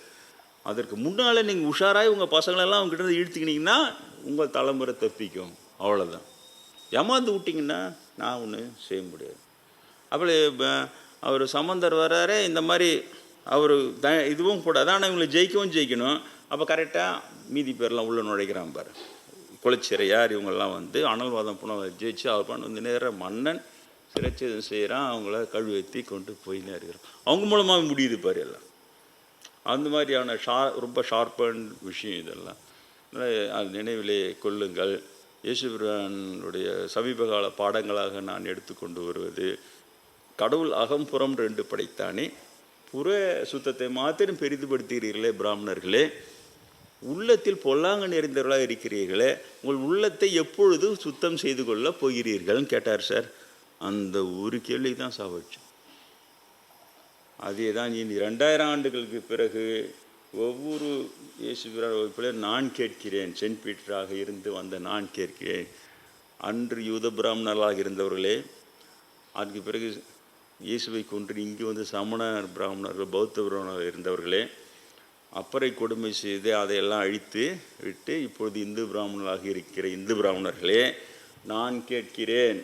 அதற்கு முன்னால் நீங்கள் உஷாராக உங்கள் பசங்களெல்லாம் அவங்ககிட்ட இழுத்துக்கினீங்கன்னா உங்கள் தலைமுறை தப்பிக்கும். அவ்வளோதான். ஏமாந்து விட்டிங்கன்னா நான் ஒன்று செய்ய முடியாது. அப்படி அவர் சம்பந்தர் வர்றாரு. இந்த மாதிரி அவர் இதுவும் கூடாது. ஆனால் இவங்களை ஜெயிக்கணும். அப்போ கரெக்டாக மீதி பேர்லாம் உள்ளே நுழைக்கிறான் பாரு. குலச்சிறையார் இவங்கெல்லாம் அனல்வாதம் புனல் ஜெயிச்சு அவர் பண்ண நேரம் மன்னன் சிறைச்சேதம் செய்கிறான். அவங்கள கழுவெத்தி கொண்டு போயினே இருக்கிறான். அவங்க மூலமாக முடியுது பாரு எல்லாம். அந்த மாதிரியான ரொம்ப ஷார்ப்பான விஷயம் இதெல்லாம். அது நினைவிலே கொள்ளுங்கள். இயேசுபிரானுடைய சமீபகால பாடங்களாக நான் எடுத்துக்கொண்டு வருவது, கடவுள் அகம்புறம் 2 படைத்தானே, புற சுத்தத்தை மாத்திரம் பெரிதுபடுத்துகிறீர்களே பிராமணர்களே, உள்ளத்தில் பொல்லாங்க நிறைந்தவர்களாக இருக்கிறீர்களே, உங்கள் உள்ளத்தை எப்பொழுது சுத்தம் செய்து கொள்ள போகிறீர்கள்னு கேட்டார் சார். அந்த ஒரு கேள்வி தான் சாவடிச்சோம். அதே தான் இனி 2000 ஆண்டுகளுக்கு பிறகு ஒவ்வொரு இயேசுபிரான் வகுப்பில் நான் கேட்கிறேன். சென்ட் பீட்டராக இருந்து வந்த நான் கேட்கிறேன். அன்று யூத பிராமணர்களாக இருந்தவர்களே, அதுக்கு பிறகு இயேசுவை கொன்று இங்கே சமண பிராமணர்கள் பௌத்த பிராமணர்கள் இருந்தவர்களே, அப்பறை கொடுமை செய்து அதையெல்லாம் அழித்து விட்டு இப்பொழுது இந்து பிராமணர்களாக இருக்கிற இந்து பிராமணர்களே, நான் கேட்கிறேன்.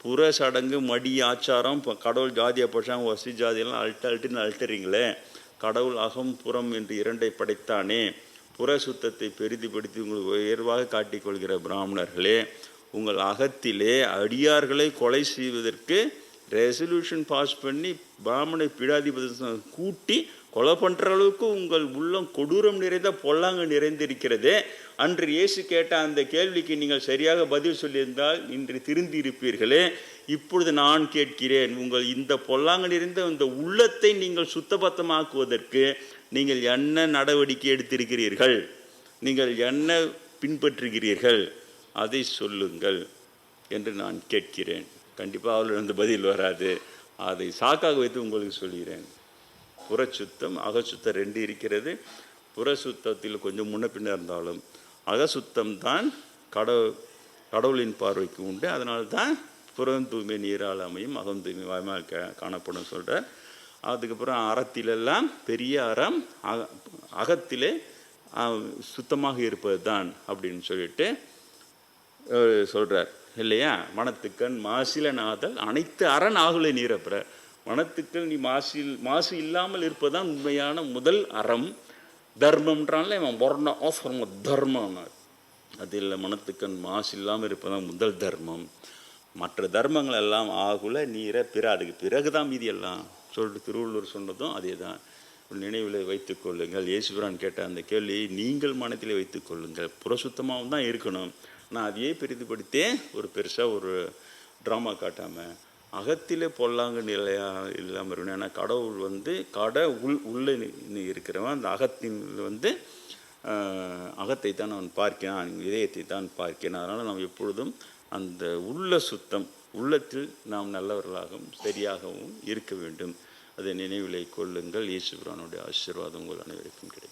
புற சடங்கு மடி ஆச்சாரம் கடவுள் ஜாதியை பட்சம் வசி ஜாதியெல்லாம் அழுட்டுன்னு அழுட்டுறீங்களே, கடவுள் அகம் புறம் என்று 2 படைத்தானே, புற சுத்தத்தை பெரிதுபடுத்தி உங்களுக்கு உயர்வாக காட்டிக்கொள்கிற பிராமணர்களே, உங்கள் அகத்திலே அடியார்களை கொலை செய்வதற்கு ரெசல்யூஷன் பாஸ் பண்ணி பிராமண பீடாதிபதி கூட்டி கொலை பண்ணுற அளவுக்கு உங்கள் உள்ளம் கொடூரம் நிறைந்த பொல்லாங்கு நிறைந்திருக்கிறதே. அன்று இயேசு கேட்ட அந்த கேள்விக்கு நீங்கள் சரியாக பதில் சொல்லியிருந்தால் இன்று திருந்தி இருப்பீர்களே. இப்பொழுது நான் கேட்கிறேன், உங்கள் இந்த பொல்லாங்கு நிறைந்த இந்த உள்ளத்தை நீங்கள் சுத்தபத்தமாக்குவதற்கு நீங்கள் என்ன நடவடிக்கை எடுத்திருக்கிறீர்கள்? நீங்கள் என்ன பின்பற்றுகிறீர்கள்? அதை சொல்லுங்கள் என்று நான் கேட்கிறேன். கண்டிப்பாக அவளிடம் பதில் வராது. அதை சாக்காக வைத்து உங்களுக்கு சொல்கிறேன். புறச்சுத்தம் அகச்சுத்தம் 2 இருக்கிறது. புறசுத்தத்தில் கொஞ்சம் முன்ன பின்ன இருந்தாலும் அகசுத்தம் தான் கடவுளின் பார்வைக்கு உண்டு. அதனால தான் புறம் தூய்மை நீரால் அமையும், அகம் தூய்மை வாய்மையால் காணப்படும் சொல்கிறார். அதுக்கப்புறம் அறத்திலெல்லாம் பெரிய அறம் அகத்திலே சுத்தமாக இருப்பது தான் அப்படின்னு சொல்லிட்டு சொல்கிறார் இல்லையா? மனத்துக்கண் மாசிலனாதல் அனைத்து அரண் ஆகுலை நீரப்புற. மனத்துக்கள் நீ மாசு இல்லாமல் இருப்பதுதான் உண்மையான முதல் அறம். தர்மம்ன்றான்ல இவன் வர்ண ஆஃபர்ம தர்மம்னார். அது இல்லை, மனத்துக்கண் மாசு இல்லாமல் இருப்பதுதான் முதல் தர்மம். மற்ற தர்மங்கள் எல்லாம் ஆகுல நீர பிற, அதுக்கு பிறகுதான் மீதி எல்லாம் சொல்லிட்டு திருவள்ளுவர் சொன்னதும் அதே தான். நினைவில் வைத்துக் கொள்ளுங்கள். இயேசுபிரான் கேட்ட அந்த கேள்வியை நீங்கள் மனத்திலே வைத்துக் கொள்ளுங்கள். புறசுத்தமாகவும் தான் இருக்கணும். நான் அதையே பெரிதுபடுத்தே ஒரு பெருசாக ஒரு ட்ராமா காட்டாமல் அகத்திலே பொல்லாங்க நிலையாக இல்லாமல் இருக்கணும். ஏன்னா கடவுள் உள்ளே இருக்கிறவன் அந்த அகத்தின் அகத்தை தான் நான் பார்க்கிறேன், இதயத்தை தான் பார்க்கிறேன். அதனால் நாம் எப்பொழுதும் அந்த உள்ள சுத்தம், உள்ளத்தில் நாம் நல்லவர்களாகவும் சரியாகவும் இருக்க வேண்டும். அதை நினைவிலை கொள்ளுங்கள். இயேசுபிரானுடைய ஆசீர்வாதம் உங்கள் அனைவருக்கும் கிடைக்கும்.